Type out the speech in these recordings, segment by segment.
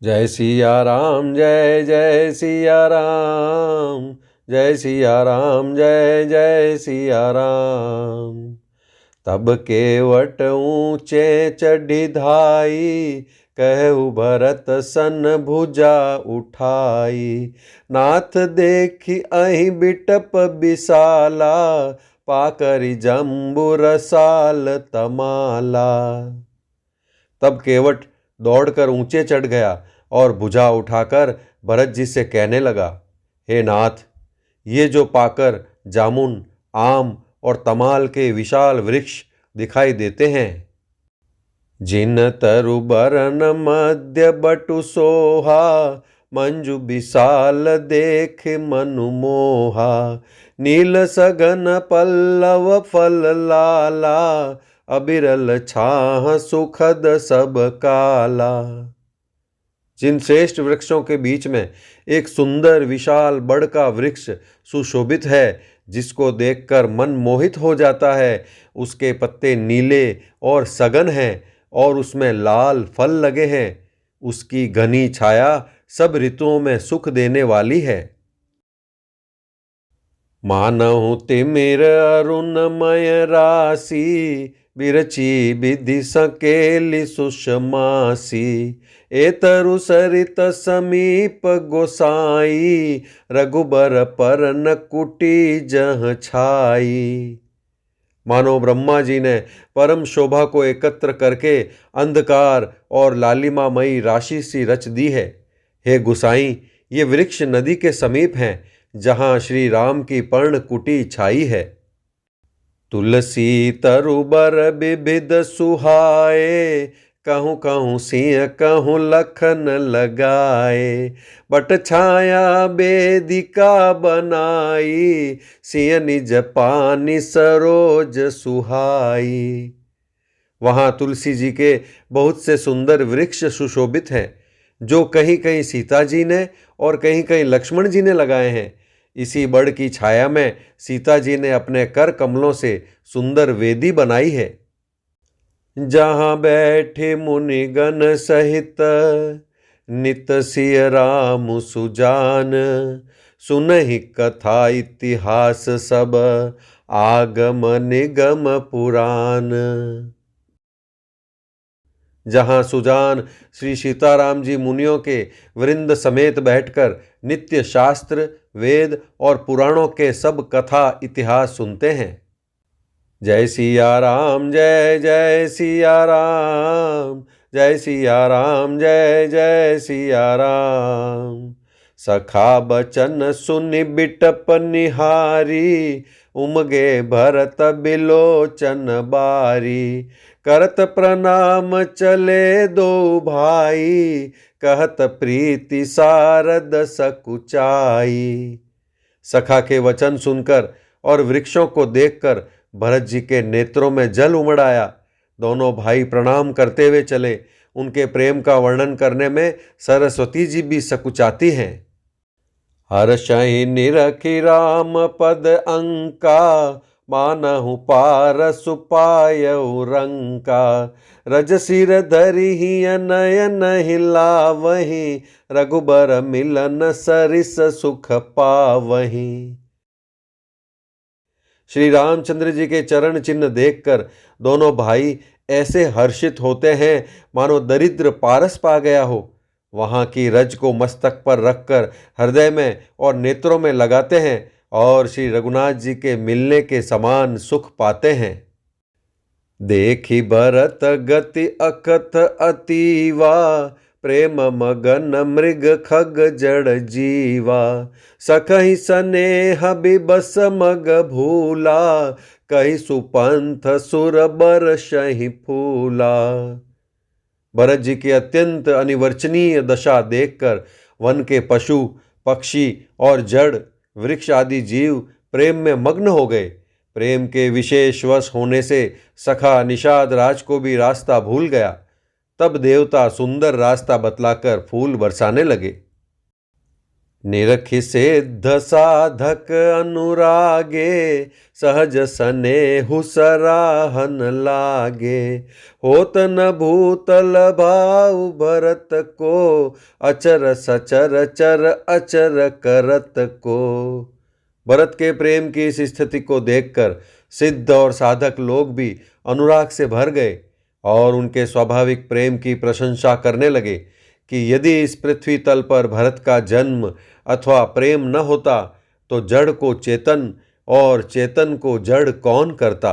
जय सिया राम जय जय सिया राम, जय सिया राम जय जय सिया राम। तब केवट ऊँचे चढ़ी धाई, कहु भरत सन भुजा उठाई। नाथ देखी अहि बिटप बिसाला, पाकरि जम्बु रसाल तमाला। तब केवट दौड़कर ऊंचे चढ़ गया और भुजा उठाकर भरत जी से कहने लगा, हे नाथ, ये जो पाकर, जामुन, आम और तमाल के विशाल वृक्ष दिखाई देते हैं, जिन तरु बरन मध्य बटु सोहा, मंजु विशाल देख मनु मोहा। नील सघन पल्लव फल लाला, अबिरल छाह सुखद सब काला। जिन श्रेष्ठ वृक्षों के बीच में एक सुंदर विशाल बड़ का वृक्ष सुशोभित है, जिसको देखकर मन मोहित हो जाता है, उसके पत्ते नीले और सघन हैं और उसमें लाल फल लगे हैं। उसकी घनी छाया सब ऋतुओं में सुख देने वाली है। मानहु तिमिर अरुणमय राशि, बिरची विधि संकेली सुषमासी। एतरु सरित समीप गोसाई, रघुबर परन कुटी जह छाई। मानो ब्रह्मा जी ने परम शोभा को एकत्र करके अंधकार और लालिमामयी राशि सी रच दी है। हे गुसाई, ये वृक्ष नदी के समीप हैं, जहाँ श्री राम की पर्ण कुटी छाई है। तुलसी तरुबर विविध सुहाए, कहूँ कहूँ सिंह कहूँ लखन लगाए। बट छाया बेदिका बनाई, सिंह निज पानी सरोज सुहाई। वहाँ तुलसी जी के बहुत से सुंदर वृक्ष सुशोभित हैं, जो कहीं कहीं सीता जी ने और कहीं कहीं लक्ष्मण जी ने लगाए हैं। इसी बड़ की छाया में सीता जी ने अपने कर कमलों से सुंदर वेदी बनाई है। जहाँ बैठे मुनिगण सहित, नित सिय राम सुजान। सुनहि कथा इतिहास सब, आगम निगम पुराण। जहाँ सुजान श्री सीताराम जी मुनियों के वृंद समेत बैठकर नित्य शास्त्र, वेद और पुराणों के सब कथा इतिहास सुनते हैं। जय सिया राम जय जय सिया राम, जय सिया राम जय जय सिया राम। सखा बचन सुनि बिटप निहारी, उमगे भरत बिलोचन बारी। करत प्रणाम चले दो भाई, कहत प्रीति सारद सकुचाई। सखा के वचन सुनकर और वृक्षों को देखकर भरत जी के नेत्रों में जल उमड़ आया। दोनों भाई प्रणाम करते हुए चले। उनके प्रेम का वर्णन करने में सरस्वती जी भी सकुचाती हैं। हर्षहि निरखि राम पद अंका, मानहु पारस पायउ रंका। रज सिर धरिहि नयन हिलावहि, रघुबर मिलन सरिस सुख पावहि। श्री रामचंद्र जी के चरण चिन्ह देखकर दोनों भाई ऐसे हर्षित होते हैं मानो दरिद्र पारस पा गया हो। वहाँ की रज को मस्तक पर रखकर हृदय में और नेत्रों में लगाते हैं और श्री रघुनाथ जी के मिलने के समान सुख पाते हैं। देखी भरत गति अकथ अतीवा, प्रेम मगन मृग खग जड़ जीवा। सखहि स्नेह बिबस मग भूला, कहि सुपंथ सुर बरसहि फूला। भरत जी की अत्यंत अनिवर्चनीय दशा देखकर वन के पशु, पक्षी और जड़, वृक्ष आदि जीव प्रेम में मग्न हो गए। प्रेम के विशेष वश होने से सखा निषाद राज को भी रास्ता भूल गया। तब देवता सुंदर रास्ता बतलाकर फूल बरसाने लगे। निरखि सिद्ध साधक अनुरागे, सहज स्नेहु सराहन लागे। होत न भूतल भाउ भरत को, अचर सचर चर अचर करत को। भरत के प्रेम की इस स्थिति को देखकर सिद्ध और साधक लोग भी अनुराग से भर गए और उनके स्वाभाविक प्रेम की प्रशंसा करने लगे कि यदि इस पृथ्वी तल पर भरत का जन्म अथवा प्रेम न होता तो जड़ को चेतन और चेतन को जड़ कौन करता।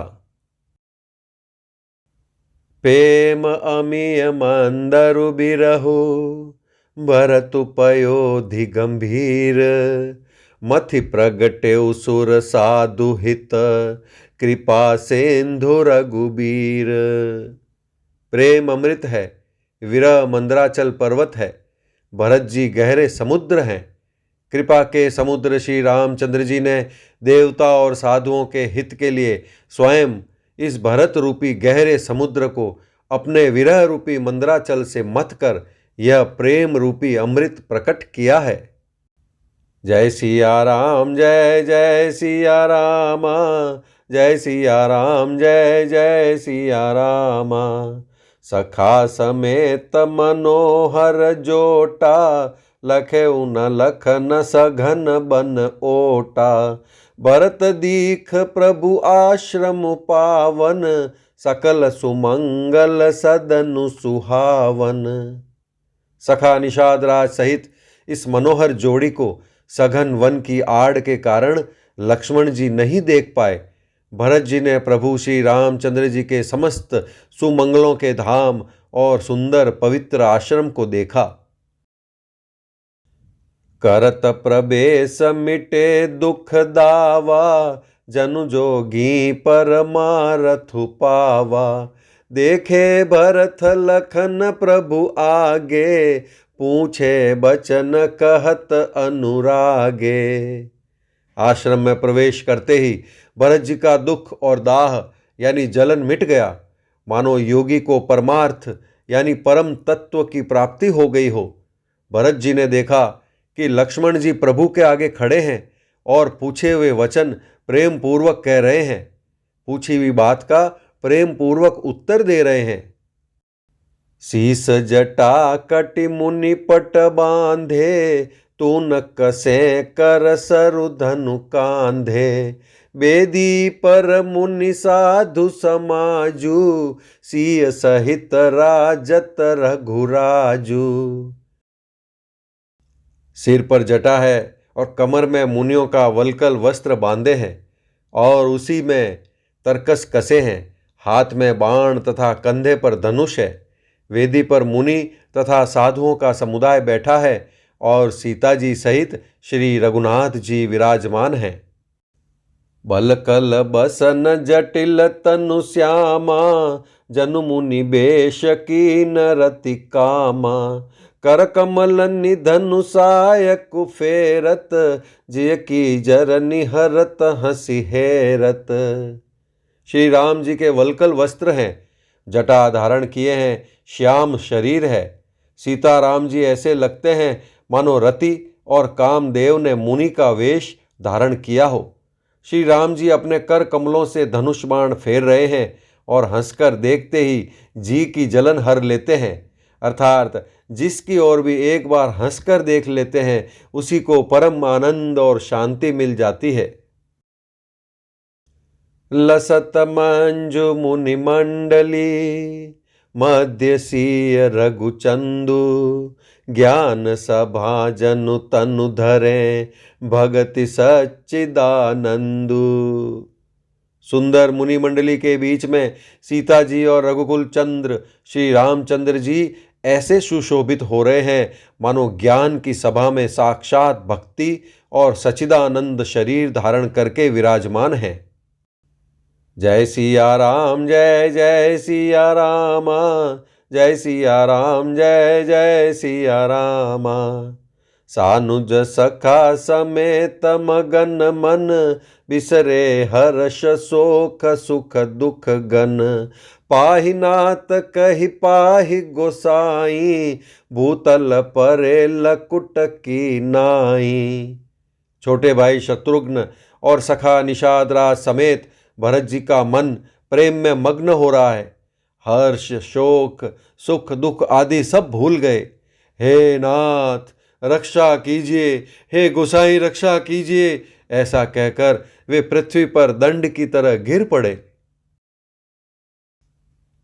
प्रेम अमीय मंदरु बिरहु, भरतु पयोधि गंभीर। मथि प्रगटे सुर साधु हित, कृपा सिंधु रघुबीर। प्रेम अमृत है, विरह मंदराचल पर्वत है, भरत जी गहरे समुद्र हैं। कृपा के समुद्र श्री रामचंद्र जी ने देवता और साधुओं के हित के लिए स्वयं इस भरत रूपी गहरे समुद्र को अपने विरह रूपी मंदराचल से मथ कर यह प्रेम रूपी अमृत प्रकट किया है। जय सिया राम जय जय सिया राम, जय सिया राम जय जय सिया राम। सखा समेत मनोहर जोटा, लखे उन लखन सघन बन ओटा। भरत दीख प्रभु आश्रम पावन, सकल सुमंगल सदनु सुहावन। सखा निषाद राज सहित इस मनोहर जोड़ी को सघन वन की आड़ के कारण लक्ष्मण जी नहीं देख पाए। भरत जी ने प्रभु श्री रामचंद्र जी के समस्त सुमंगलों के धाम और सुंदर पवित्र आश्रम को देखा। करत प्रवेश मिटे दुख दावा, जनु जोगी परमारथु पावा। देखे भरत लखन प्रभु आगे, पूछे बचन कहत अनुरागे। आश्रम में प्रवेश करते ही भरत जी का दुख और दाह यानी जलन मिट गया, मानो योगी को परमार्थ यानी परम तत्व की प्राप्ति हो गई हो। भरत जी ने देखा कि लक्ष्मण जी प्रभु के आगे खड़े हैं और पूछे हुए वचन प्रेम पूर्वक कह रहे हैं, पूछी हुई बात का प्रेम पूर्वक उत्तर दे रहे हैं। शीस जटा कटि मुनि पट बांधे, तू न कसे कर सरु धनु कांधे। बेदी पर मुनि साधु समाजू, सिय सहित राजत रघुराजू। सिर पर जटा है और कमर में मुनियों का वलकल वस्त्र बांधे हैं और उसी में तरकस कसे हैं। हाथ में बाण तथा कंधे पर धनुष है। वेदी पर मुनि तथा साधुओं का समुदाय बैठा है और सीता जी सहित श्री रघुनाथ जी विराजमान हैं। बलकल बसन जटिल तनु श्यामा, जनु मुनि बेश कीन रति कामा। कर कमल निधनु सायक फेरत, जिय की जर निहरत हंसी हेरत। श्री राम जी के वलकल वस्त्र हैं, जटा धारण किए हैं, श्याम शरीर है। सीता राम जी ऐसे लगते हैं मानो रति और कामदेव ने मुनि का वेश धारण किया हो। श्री राम जी अपने कर कमलों से धनुष बाण फेर रहे हैं और हंसकर देखते ही जी की जलन हर लेते हैं, अर्थात जिसकी ओर भी एक बार हंसकर देख लेते हैं उसी को परम आनंद और शांति मिल जाती है। लसत मंजु मुनि मंडली, मध्य सीय रघुचंदु। ज्ञान सभा जनु तनु धरे, भगति सच्चिदानंदु। सुंदर मुनि मंडली के बीच में सीता जी और रघुकुल चंद्र श्री रामचंद्र जी ऐसे सुशोभित हो रहे हैं मानो ज्ञान की सभा में साक्षात भक्ति और सच्चिदानंद शरीर धारण करके विराजमान हैं। जय सिया राम जय जय सिया रामा, जय सिया राम जय जय सिया रामा। सानुज सखा समेत मगन मन, बिसरे हर्ष शोक सुख दुख गन। पाहि नाथ कहि पाहि गोसाई, भूतल परे लकुट की नाई। छोटे भाई शत्रुघ्न और सखा निषादराज समेत भरत जी का मन प्रेम में मग्न हो रहा है। हर्ष शोक सुख दुख आदि सब भूल गए। हे नाथ रक्षा कीजिए, हे गोसाई रक्षा कीजिए, ऐसा कहकर वे पृथ्वी पर दंड की तरह गिर पड़े।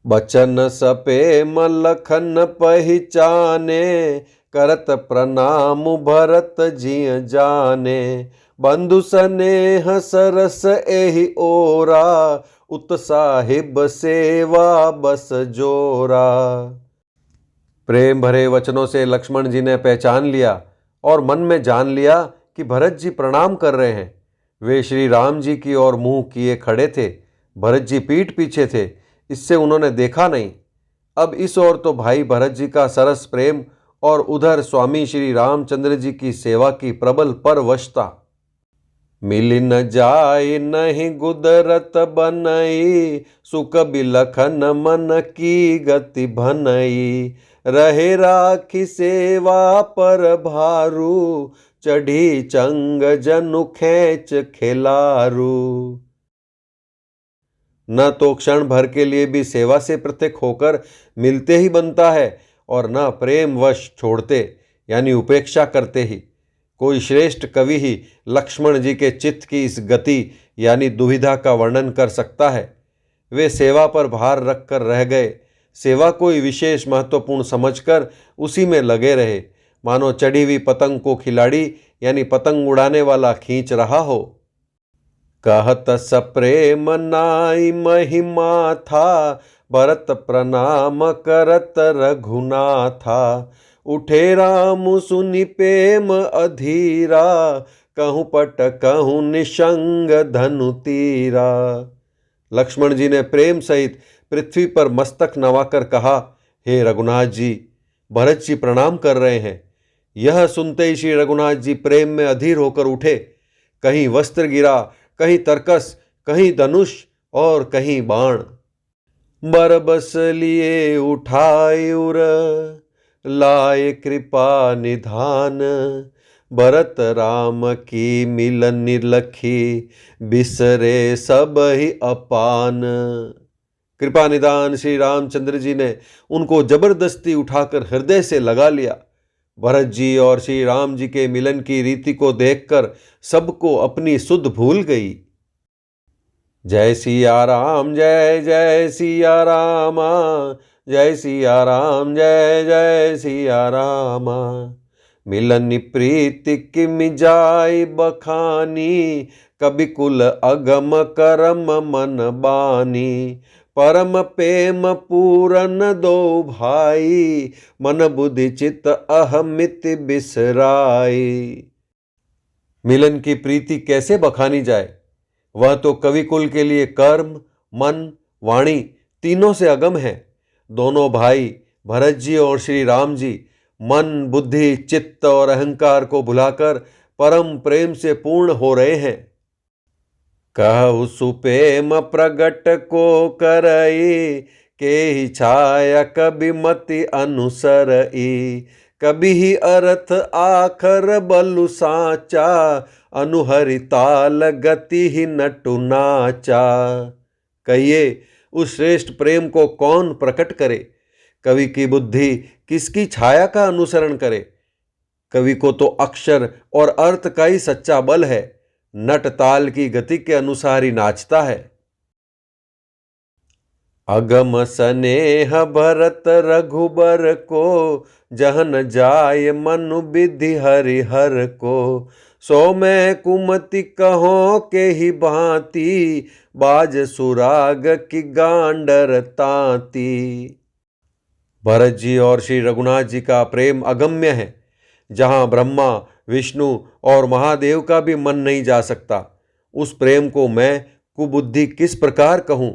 बचन सपे मलखन पहिचाने, करत प्रणाम भरत जिय जाने। बंधु स्नेह सरस एहि ओरा, उत्साहिब सेवा बस जोरा। प्रेम भरे वचनों से लक्ष्मण जी ने पहचान लिया और मन में जान लिया कि भरत जी प्रणाम कर रहे हैं। वे श्री राम जी की ओर मुंह किए खड़े थे। भरत जी पीठ पीछे थे, इससे उन्होंने देखा नहीं। अब इस ओर तो भाई भरत जी का सरस प्रेम और उधर स्वामी श्री रामचंद्र जी की सेवा की प्रबल परवशता। मिल न जाय नहीं गुदरत बनई, सुख बिलखन मन की गति भनई। रहे राखी सेवा पर भारू, चढ़ी चंग जनु खेच खिलारू। न तो क्षण भर के लिए भी सेवा से पृथक होकर मिलते ही बनता है और न प्रेम वश छोड़ते यानी उपेक्षा करते ही। कोई श्रेष्ठ कवि ही लक्ष्मण जी के चित्त की इस गति यानी दुविधा का वर्णन कर सकता है। वे सेवा पर भार रखकर रह गए, सेवा कोई विशेष महत्वपूर्ण समझकर उसी में लगे रहे, मानो चढ़ी हुई पतंग को खिलाड़ी यानी पतंग उड़ाने वाला खींच रहा हो। कहत सप्रेम नाई महिमा था, भरत प्रणाम करत रघुनाथा। उठे राम सुनि प्रेम अधीरा, कहूँ पट कहूँ निशंग धनु तीरा। लक्ष्मण जी ने प्रेम सहित पृथ्वी पर मस्तक नवाकर कहा, हे रघुनाथ जी, भरत जी प्रणाम कर रहे हैं। यह सुनते ही श्री रघुनाथ जी प्रेम में अधीर होकर उठे। कहीं वस्त्र गिरा, कहीं तरकस, कहीं धनुष और कहीं बाण। बरबस लिए उठाए उर, लाए कृपा निधान। भरत राम की मिलन निर्लखी, बिसरे सब ही अपान। कृपा निधान श्री रामचंद्र जी ने उनको जबरदस्ती उठाकर हृदय से लगा लिया। भरत जी और श्री राम जी के मिलन की रीति को देखकर सबको अपनी सुध भूल गई। जय सिया राम जय जय सिया रामा, जय सिया राम जय जय सिया रामा। मिलन प्रीति किम जाय बखानी, कबि कुल अगम करम मन बानी। परम प्रेम पूरन दो भाई, मन बुद्धि चित अहमित बिसराई। मिलन की प्रीति कैसे बखानी जाए, वह तो कवि कुल के लिए कर्म मन वाणी तीनों से अगम है। दोनों भाई भरत जी और श्री राम जी मन बुद्धि चित्त और अहंकार को भुलाकर परम प्रेम से पूर्ण हो रहे हैं। कहु सुप्रेम प्रगट को करई, के ही छाया कभी मति अनुसरई। कभी ही अर्थ आखर बलु साचा, अनुहरि ताल गति ही नटु नाचा। कहिए उस श्रेष्ठ प्रेम को कौन प्रकट करे। कवि की बुद्धि किसकी छाया का अनुसरण करे। कवि को तो अक्षर और अर्थ का ही सच्चा बल है, नट ताल की गति के अनुसार ही नाचता है। अगम स्नेह भरत रघुबर को, जहन जाय मनु विधि हरिहर को। सो मैं कुमति कहो के ही भांति, बाज सुराग की गांडर तांती। भरत जी और श्री रघुनाथ जी का प्रेम अगम्य है, जहां ब्रह्मा विष्णु और महादेव का भी मन नहीं जा सकता। उस प्रेम को मैं कुबुद्धि किस प्रकार कहूं।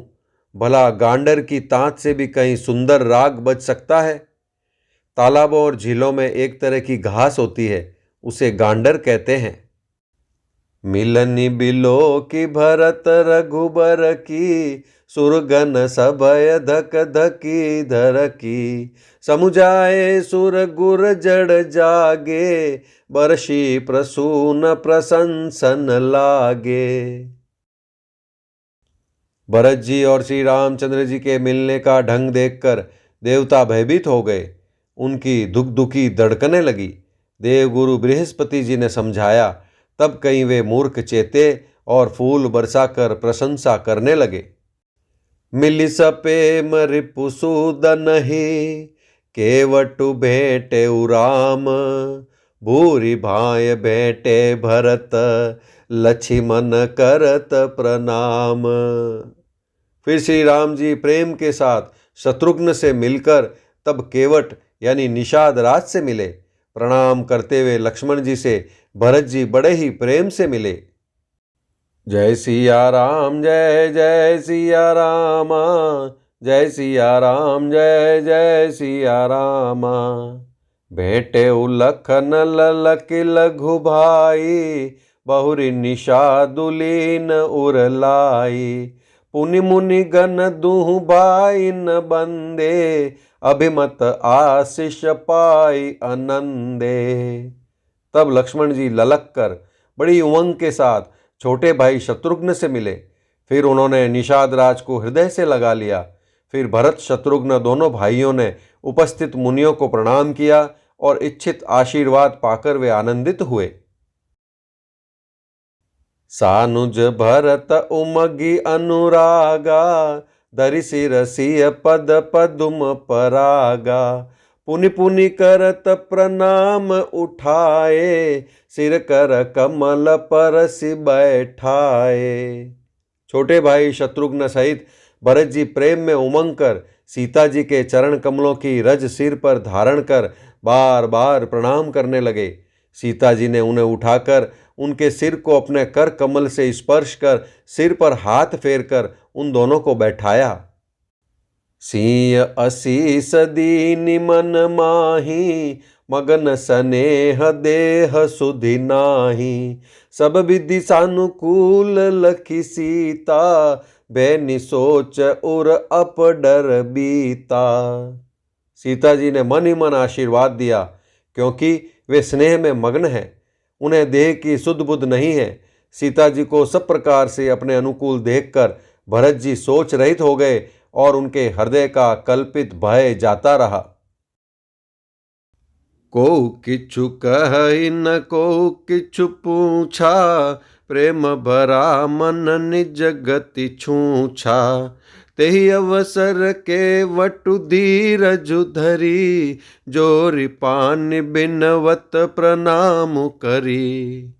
भला गांडर की तांत से भी कहीं सुंदर राग बज सकता है। तालाबों और झीलों में एक तरह की घास होती है, उसे गांडर कहते हैं। मिलनी बिलो की भरत रघुबर की, सुरगन सभय धक धकी धर की। समुझाए सुर गुर जड़ जागे, बरसी प्रसून प्रशंसन लागे। भरत जी और श्री रामचंद्र जी के मिलने का ढंग देखकर देवता भयभीत हो गए। उनकी दुख दुखी धड़कने लगी। देवगुरु बृहस्पति जी ने समझाया, तब कहीं वे मूर्ख चेते और फूल बरसाकर प्रशंसा करने लगे। मिलि सपेम रिपुसूदन ही, केवटु भेटे राम। भूरि भाय भेटे भरत, लक्ष्मण करत प्रणाम। फिर श्री राम जी प्रेम के साथ शत्रुघ्न से मिलकर तब केवट यानी निषाद राज से मिले। प्रणाम करते हुए लक्ष्मण जी से भरत जी बड़े ही प्रेम से मिले। जय सिया राम जय जय सिया रामा, जय सिया राम जय जय सिया रामा। भेटे लखन ललकी लघु भाई, बहुरी निषादुलीन उरलाई। पुनि मुनि गण दुहु भाई न बंदे, अभिमत आशीष पाई आनंदे। तब लक्ष्मण जी ललक कर बड़ी उमंग के साथ छोटे भाई शत्रुघ्न से मिले। फिर उन्होंने निषाद राज को हृदय से लगा लिया। फिर भरत शत्रुघ्न दोनों भाइयों ने उपस्थित मुनियों को प्रणाम किया और इच्छित आशीर्वाद पाकर वे आनंदित हुए। सानुज भरत उमगी अनुरागा, धरि शिरसिय पद पदुम परागा। पुनि पुनि करत प्रणाम उठाए, सिर कर कमल परसि बैठाए। छोटे भाई शत्रुघ्न सहित भरत जी प्रेम में उमंग कर सीता जी के चरण कमलों की रज सिर पर धारण कर बार बार प्रणाम करने लगे। सीता जी ने उन्हें उठाकर उनके सिर को अपने कर कमल से स्पर्श कर सिर पर हाथ फेरकर उन दोनों को बैठाया। सिंह असीस दीनि मन माही, मगन स्नेह देह सुधि नाही। सब विधि सानुकूल लखी सीता, बैनि सोच उर अप डर बीता। सीता जी ने मन ही मन आशीर्वाद दिया, क्योंकि वे स्नेह में मग्न हैं। उन्हें देह की सुध बुध नहीं है। सीता जी को सब प्रकार से अपने अनुकूल देखकर भरत जी सोच रहित हो गए और उनके हृदय का कल्पित भय जाता रहा। को किछु कहि न को किछु पूछा, प्रेम भरा मन निज गति छूछा। तेहि अवसर के वटु धीरजु धरी, जोरि पानि बिनवत प्रणाम करी।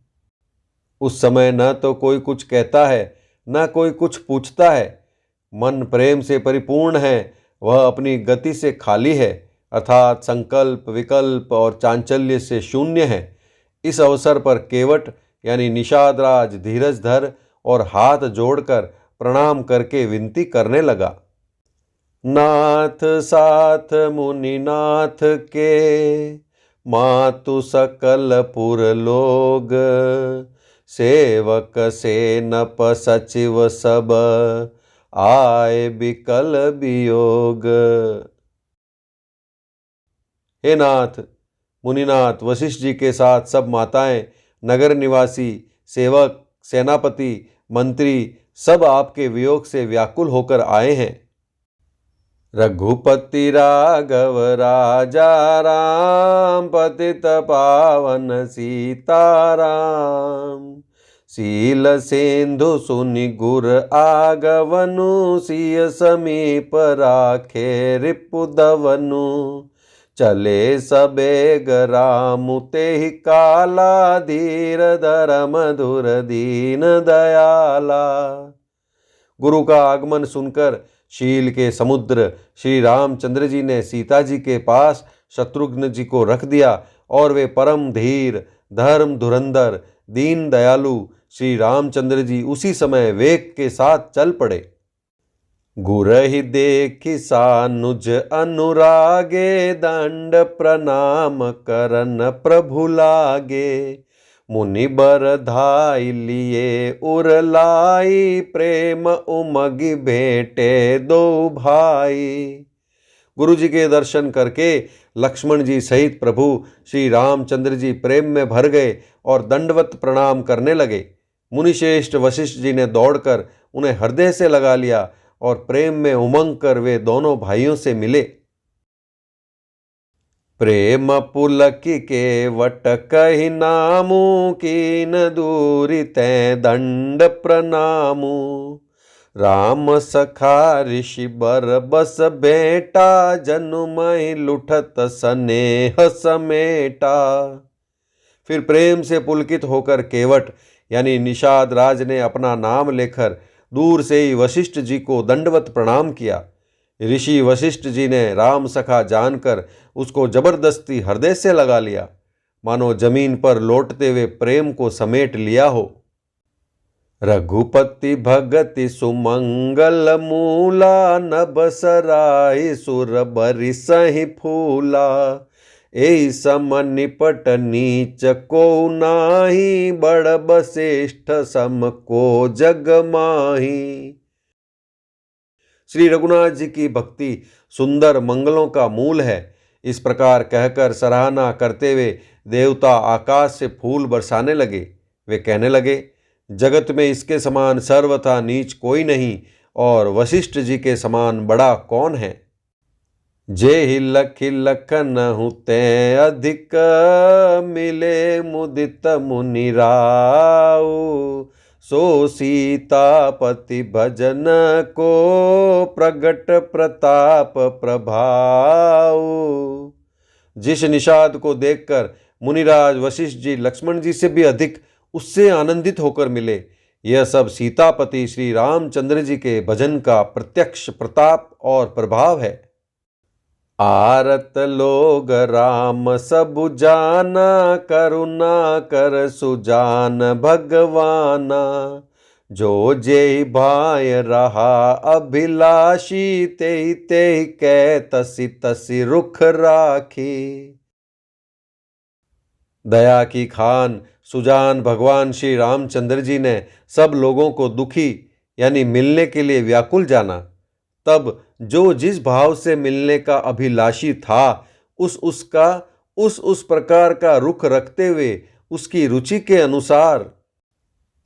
उस समय न तो कोई कुछ कहता है न कोई कुछ पूछता है। मन प्रेम से परिपूर्ण है, वह अपनी गति से खाली है, अर्थात संकल्प विकल्प और चांचल्य से शून्य है। इस अवसर पर केवट यानी निषाद राज धीरज धर और हाथ जोड़कर प्रणाम करके विनती करने लगा। नाथ साथ मुनिनाथ के, मातु सकल पुर लोग। सेवक से नप सचिव सब, आए बिकल वियोग। हे नाथ, मुनिनाथ वशिष्ठ जी के साथ सब माताएं, नगर निवासी, सेवक, सेनापति, मंत्री सब आपके वियोग से व्याकुल होकर आए हैं। रघुपति राघव राजा राम, पतित पावन सीताराम। शील सिंधु सुनि गुर आगवनु, सिय समीप राखे रिपुदवनु। चले सबेग रामु तेहि काला, धीर धर मधुर दीन दयाला। गुरु का आगमन सुनकर शील के समुद्र श्री रामचंद्र जी ने सीता जी के पास शत्रुघ्न जी को रख दिया और वे परम धीर, धर्म धुरंधर, दीन दयालु श्री रामचंद्र जी उसी समय वेग के साथ चल पड़े। गुरहि देखि सानुज अनुरागे, दंड प्रणाम करन प्रभु लागे। मुनि बर धाई लिए उर लाई, प्रेम उमगि भेंटे दो भाई। गुरु जी के दर्शन करके लक्ष्मण जी सहित प्रभु श्री रामचंद्र जी प्रेम में भर गए और दंडवत प्रणाम करने लगे। मुनिश्रेष्ठ वशिष्ठ जी ने दौड़कर उन्हें हृदय से लगा लिया और प्रेम में उमंग कर वे दोनों भाइयों से मिले। प्रेम पुलकी केवट कहि नामू, कीन दूरि तै दंड प्रणामू। राम सखा ऋषि बर बस बेटा, जनुमहि लुठत स्नेह समेटा। फिर प्रेम से पुलकित होकर केवट यानी निषाद राज ने अपना नाम लेकर दूर से ही वशिष्ठ जी को दंडवत प्रणाम किया। ऋषि वशिष्ठ जी ने राम सखा जानकर उसको जबरदस्ती हृदय से लगा लिया, मानो जमीन पर लौटते हुए प्रेम को समेट लिया हो। रघुपति भगति सुमंगल मूला, नभ सराय सुर बरिसहि फूला। एहि सम निपट नीच को नाही, बड़ बशिष्ठ सम को जग माही। श्री रघुनाथ जी की भक्ति सुंदर मंगलों का मूल है। इस प्रकार कहकर सराहना करते हुए देवता आकाश से फूल बरसाने लगे। वे कहने लगे, जगत में इसके समान सर्वथा नीच कोई नहीं, और वशिष्ठ जी के समान बड़ा कौन है। जे ही लखि लखनहु तै अधिक, मिले मुदित मुनि राऊ। सो सीतापति भजन को, प्रगट प्रताप प्रभाऊ। जिस निषाद को देखकर मुनिराज वशिष्ठ जी लक्ष्मण जी से भी अधिक उससे आनंदित होकर मिले, यह सब सीतापति श्री रामचंद्र जी के भजन का प्रत्यक्ष प्रताप और प्रभाव है। आरत लोग राम सबु जाना, करुणा कर सुजान भगवाना। जो जेहि भाय रहा अभिलाषी, तेहि तेहि कै तसि तसि रुख राखी। दया की खान सुजान भगवान श्री रामचंद्र जी ने सब लोगों को दुखी यानी मिलने के लिए व्याकुल जाना। तब जो जिस भाव से मिलने का अभिलाषी था, उस प्रकार का रुख रखते हुए उसकी रुचि के अनुसार।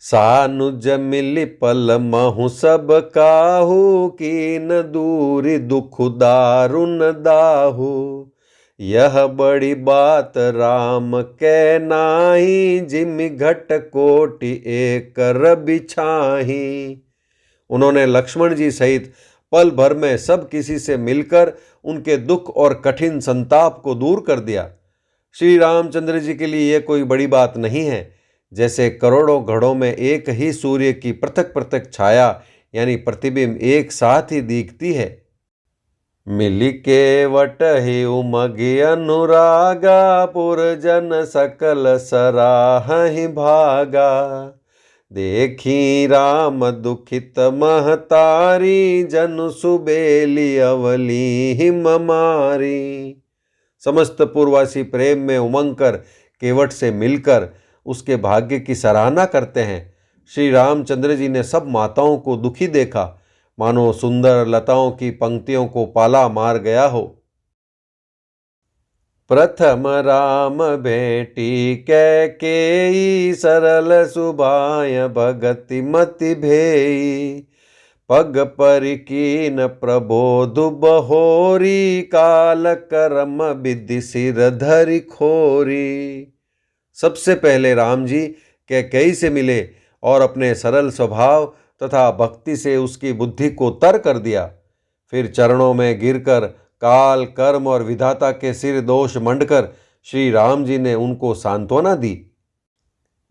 सानुज मिलि पल महु सब काहू, कीन दूरि दुख दारुन दाहू। यह बड़ी बात राम कै नाही, जिमि घट कोटि एकर बिछाही। उन्होंने लक्ष्मण जी सहित पल भर में सब किसी से मिलकर उनके दुख और कठिन संताप को दूर कर दिया। श्री रामचंद्र जी के लिए यह कोई बड़ी बात नहीं है। जैसे करोड़ों घड़ों में एक ही सूर्य की पृथक पृथक छाया यानी प्रतिबिंब एक साथ ही दिखती है। मिलि केवट ही उमगि अनुरागा, पुरजन सकल सराहहि भागा। देखी राम दुखित महतारी, जनु सुबेली अवली हिम मारी। समस्त पूर्ववासी प्रेम में उमंग कर केवट से मिलकर उसके भाग्य की सराहना करते हैं। श्री रामचंद्र जी ने सब माताओं को दुखी देखा, मानो सुंदर लताओं की पंक्तियों को पाला मार गया हो। प्रथम राम भेटी कैकेयी, सरल सुभाय भगति मति भेई। पग परिकीन प्रबोधु बहोरी, काल कर्म विधि सिर धरि खोरी। सबसे पहले राम जी कैकेयी से मिले और अपने सरल स्वभाव तथा भक्ति से उसकी बुद्धि को तर कर दिया। फिर चरणों में गिरकर काल कर्म और विधाता के सिर दोष मंडकर श्री राम जी ने उनको सांत्वना दी।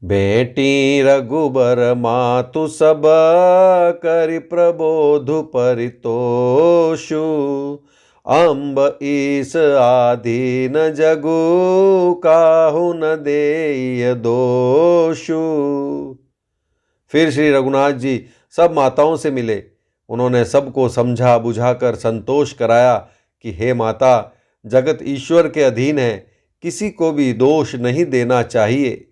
बेटी रघुबर मातु सब, करि प्रबोधु परितोषु। अम्ब ईस आधीन जगु, काहु न देय दोषु। फिर श्री रघुनाथ जी सब माताओं से मिले। उन्होंने सबको समझा बुझाकर संतोष कराया कि हे माता, जगत ईश्वर के अधीन है, किसी को भी दोष नहीं देना चाहिए।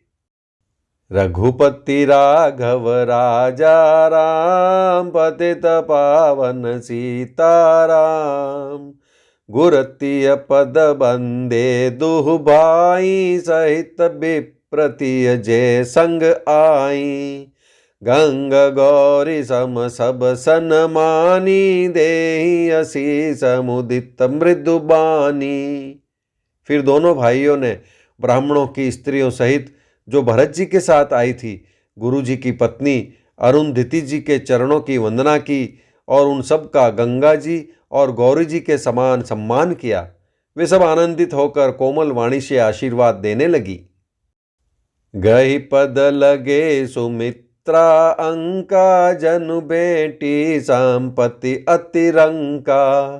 रघुपति राघव राजा राम, पतित पावन सीताराम। गुरतिय पद बंदे दुह भाई, सहित विप्रतिय जय संग आई। गंग गौरी सम सब सनमानी, देहि असीस मुदित मृदुबानी। फिर दोनों भाइयों ने ब्राह्मणों की स्त्रियों सहित जो भरत जी के साथ आई थी, गुरु जी की पत्नी अरुंधति जी के चरणों की वंदना की और उन सब का गंगा जी और गौरी जी के समान सम्मान किया। वे सब आनंदित होकर कोमल वाणी से आशीर्वाद देने लगी। गहि पद लगे सुमित्रा अंका, जनु बेटी संपत्ति अतिरंका।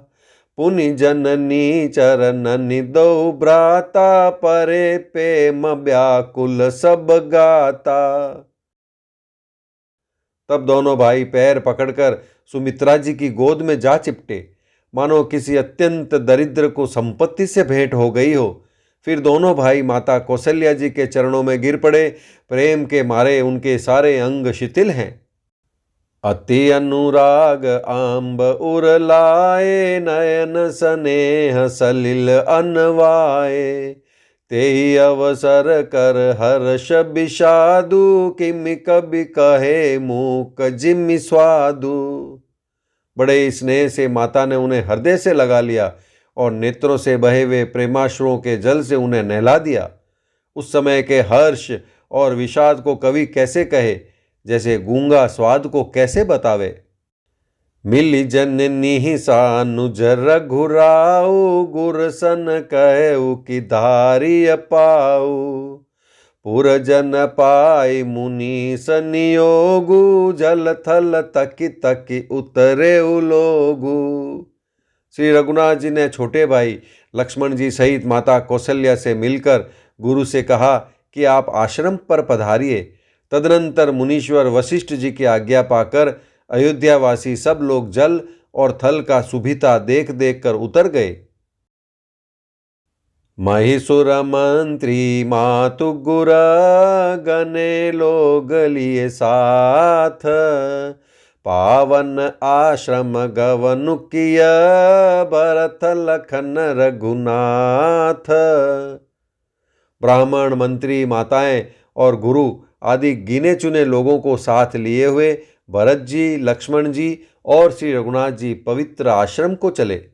पुनि जननी चरणनि दो भ्राता, परे प्रेम व्याकुल सब गाता। तब दोनों भाई पैर पकड़कर सुमित्रा जी की गोद में जा चिपटे, मानो किसी अत्यंत दरिद्र को संपत्ति से भेंट हो गई हो। फिर दोनों भाई माता कौशल्या जी के चरणों में गिर पड़े। प्रेम के मारे उनके सारे अंग शिथिल हैं। अति अनुराग आंब उरलाए, नयन स्नेह सलिल अनवाए। तेहि अवसर कर हर्ष विषादु, किमि कबि कहे मूक जिमि स्वादु। बड़े स्नेह से माता ने उन्हें हृदय से लगा लिया और नेत्रों से बहे हुए प्रेमाश्रुओं के जल से उन्हें नहला दिया। उस समय के हर्ष और विषाद को कवि कैसे कहे, जैसे गूंगा स्वाद को कैसे बतावे। मिली जननी सानुज रघुराऊ, गुरसन कहु कि धारी पाऊ। पुरजन पाई मुनि सनियोगु, जल थल तकी तकी उतरे उलोगु। श्री रघुनाथ जी ने छोटे भाई लक्ष्मण जी सहित माता कौशल्या से मिलकर गुरु से कहा कि आप आश्रम पर पधारिए। तदनंतर मुनीश्वर वशिष्ठ जी की आज्ञा पाकर अयोध्यावासी सब लोग जल और थल का सुभिता देख देख कर उतर गए। महिषुर मंत्री मातु गुर, गने लोग लिए साथ। पावन आश्रम गवनु किया, भरत लखन रघुनाथ। ब्राह्मण, मंत्री, माताएं और गुरु आदि गिने चुने लोगों को साथ लिए हुए भरत जी, लक्ष्मण जी और श्री रघुनाथ जी पवित्र आश्रम को चले।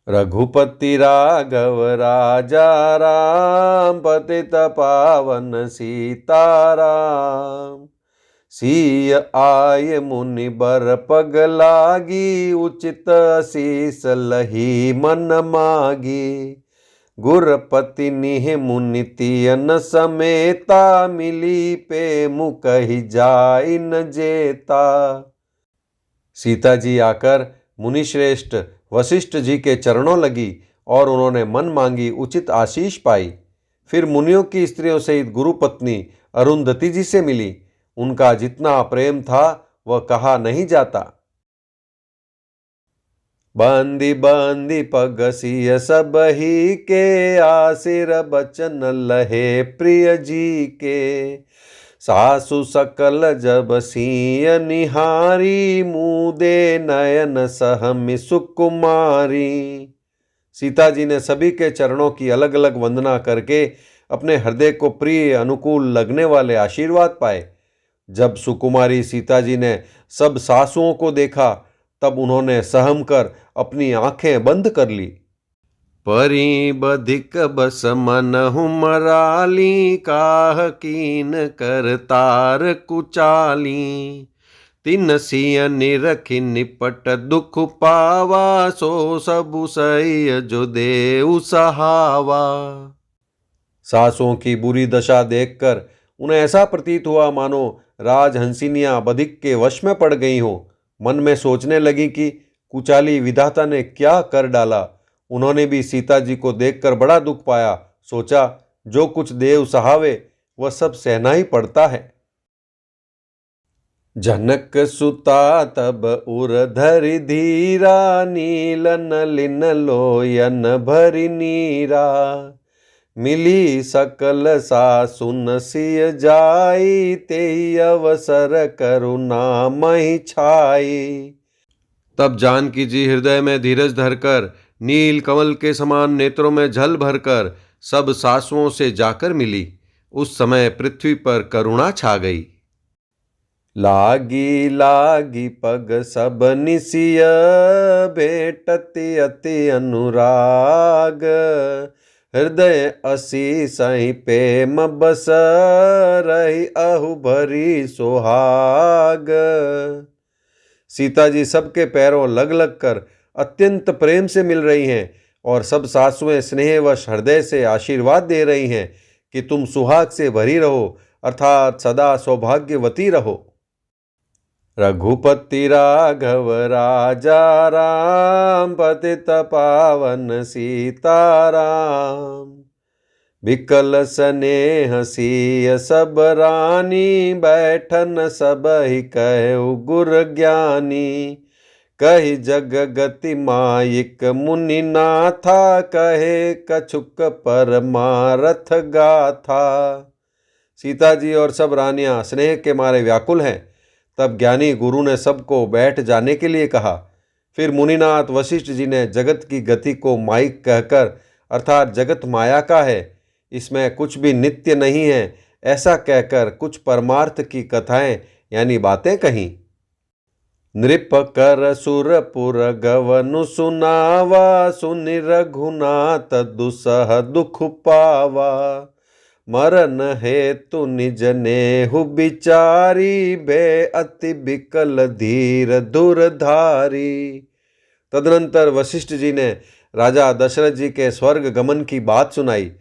रघुपति राघव राजा राम, पतित पावन सीताराम। सिय आय मुनि बर पग लागी, उचित शीस लही मन मागी। गुरपति निह मुनि तियन समेता, मिली पे मुकहि जाय न जेता। सीता जी आकर मुनिश्रेष्ठ वशिष्ठ जी के चरणों लगी और उन्होंने मन मांगी उचित आशीष पाई। फिर मुनियों की स्त्रियों सहित गुरुपत्नी अरुंधति जी से मिली। उनका जितना प्रेम था वह कहा नहीं जाता। बंदी बंदी पगसिय सब ही के, आसिर बचन लहे प्रिय जी के। सासु सकल जब सिय निहारी, मुदे नयन सहमि सुकुमारी। सीता जी ने सभी के चरणों की अलग अलग वंदना करके अपने हृदय को प्रिय अनुकूल लगने वाले आशीर्वाद पाए। जब सुकुमारी सीता जी ने सब सासुओं को देखा तब उन्होंने सहम कर अपनी आंखें बंद कर ली। परी बधिक बस मनहु मराली, काह कीन कर तार कुचाली। तिन सिय निरखि निपट दुख पावा, सो सबु सह्य जो देउ सहावा। सासों की बुरी दशा देखकर उन्हें ऐसा प्रतीत हुआ मानो राजहंसिनियां बधिक के वश में पड़ गई हों। मन में सोचने लगी कि कुचाली विधाता ने क्या कर डाला। उन्होंने भी सीता जी को देखकर बड़ा दुख पाया। सोचा, जो कुछ देव सहावे वह सब सहना ही पड़ता है। जनक सुता तब उर धरि धीरा, नील नलिन लोयन भरि नीरा। मिली सकल सासुन सिय जाई, तेहि अवसर करुणामहि छाई। तब जानकी जी हृदय में धीरज धरकर, नील कमल के समान नेत्रों में जल भरकर सब सासुओं से जाकर मिली। उस समय पृथ्वी पर करुणा छा गई। लागी लागी पग सब निसिय, भेटति अति अनुराग। हृदय असी सही प्रेम बस, रही अहु भरी सुहाग। सीता जी सबके पैरों लग लग कर अत्यंत प्रेम से मिल रही हैं और सब सासुएं स्नेहवश हृदय से आशीर्वाद दे रही हैं कि तुम सुहाग से भरी रहो, अर्थात सदा सौभाग्यवती रहो। रघुपति राघव राजा राम, पतित पावन सीताराम। बिकल स्नेह सिय सब रानी, बैठन सबहि कहु गुर ज्ञानी। कहि जग गति माइक मुनि नाथा, कहे कछुक परमारथ गाथा। सीता जी और सब रानियां स्नेह के मारे व्याकुल हैं। तब ज्ञानी गुरु ने सबको बैठ जाने के लिए कहा। फिर मुनिनाथ वशिष्ठ जी ने जगत की गति को माइक कहकर, अर्थात जगत माया का है, इसमें कुछ भी नित्य नहीं है, ऐसा कहकर कुछ परमार्थ की कथाएं यानी बातें कहीं। नृप कर सुरपुर गवनु सुनावा, सुनि रघुनाथ दुसह दुख पावा। मरन हेतु निज नेहु बिचारी, बे अति बिकल धीर धुरधारी। तदनंतर वशिष्ठ जी ने राजा दशरथ जी के स्वर्ग गमन की बात सुनाई,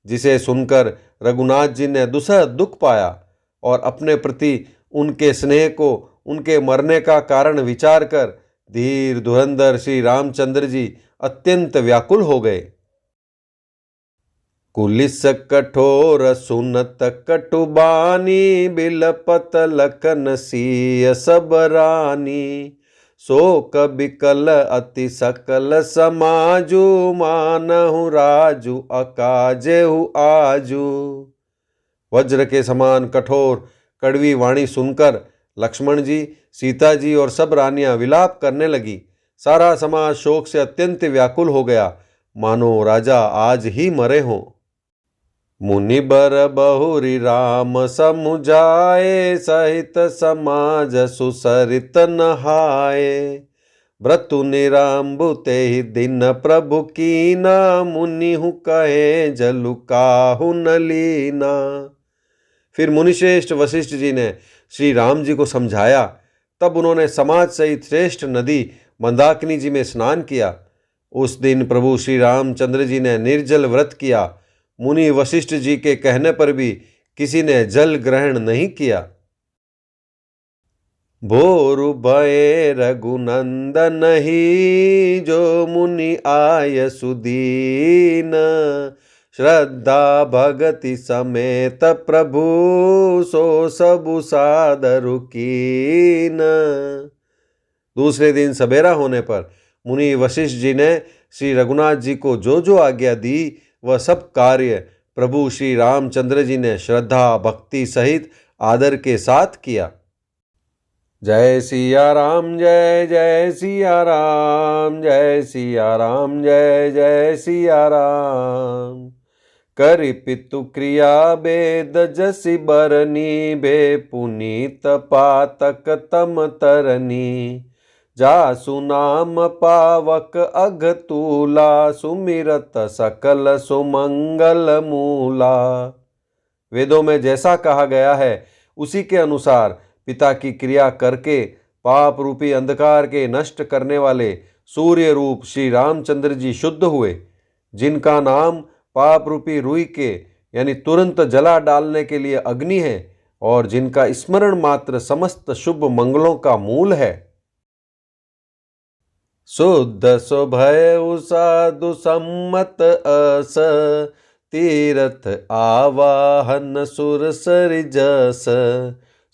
जिसे सुनकर रघुनाथ जी ने दुसह दुख पाया और अपने प्रति उनके स्नेह को उनके मरने का कारण विचार कर धीर धुरंधर श्री रामचंद्र जी अत्यंत व्याकुल हो गए। कुलिस कठोर सुनत कटुबानी, बिलपत लखन सिय सब रानी। शोक बिकल अति सकल समाजु, मानहु राजु अकाजेहु आजू। वज्र के समान कठोर कड़वी वाणी सुनकर लक्ष्मण जी, सीता जी और सब रानियां विलाप करने लगी। सारा समाज शोक से अत्यंत व्याकुल हो गया, मानो राजा आज ही मरे हों। मुनि बर बहुरी राम समुझाए, सहित समाज सुसरित नहाए। व्रतु निराम्बु तेहि दिन प्रभु कीना, मुनिहु कहे जलु काहु न लीना। फिर मुनिश्रेष्ठ वशिष्ठ जी ने श्री राम जी को समझाया। तब उन्होंने समाज सहित श्रेष्ठ नदी मंदाकिनी जी में स्नान किया। उस दिन प्रभु श्री रामचंद्र जी ने निर्जल व्रत किया। मुनि वशिष्ठ जी के कहने पर भी किसी ने जल ग्रहण नहीं किया। भोरु भये रघुनंदन ही, जो मुनि आय सुदीन। श्रद्धा भगति समेत प्रभु, सो सबु सादरु कीन। दूसरे दिन सवेरा होने पर मुनि वशिष्ठ जी ने श्री रघुनाथ जी को जो जो आज्ञा दी, वह सब कार्य प्रभु श्री रामचंद्र जी ने श्रद्धा भक्ति सहित आदर के साथ किया। जय सिया राम जय जय सिया राम, जय सिया राम जय जय सिया राम। करि पितु क्रिया बेद जसि बरनी, बे पुनीत पातक तम तरनी। जासु नाम पावक अघतूला, सुमिरत सकल सुमंगल मूला। वेदों में जैसा कहा गया है उसी के अनुसार पिता की क्रिया करके पाप रूपी अंधकार के नष्ट करने वाले सूर्य रूप श्री रामचंद्र जी शुद्ध हुए, जिनका नाम पाप रूपी रुई के यानी तुरंत जला डालने के लिए अग्नि है और जिनका स्मरण मात्र समस्त शुभ मंगलों का मूल है। शुद्ध स्वभय साधु सम्मत अस, तीर्थ आवाहन सुर सरिजस।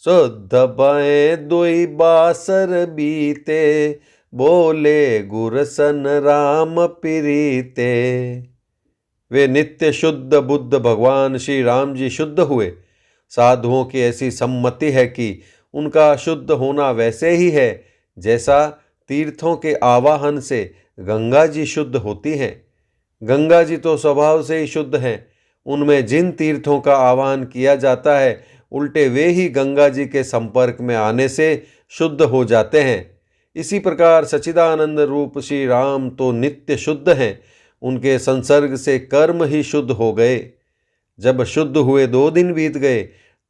शुद्ध भय दुई बासर बीते, बोले गुरसन राम प्रीते। वे नित्य शुद्ध बुद्ध भगवान श्री राम जी शुद्ध हुए। साधुओं की ऐसी सम्मति है कि उनका शुद्ध होना वैसे ही है जैसा तीर्थों के आवाहन से गंगा जी शुद्ध होती हैं। गंगा जी तो स्वभाव से ही शुद्ध हैं। उनमें जिन तीर्थों का आवाहन किया जाता है, उल्टे वे ही गंगा जी के संपर्क में आने से शुद्ध हो जाते हैं। इसी प्रकार सच्चिदानंद रूप श्री राम तो नित्य शुद्ध हैं। उनके संसर्ग से कर्म ही शुद्ध हो गए। जब शुद्ध हुए 2 दिन बीत गए,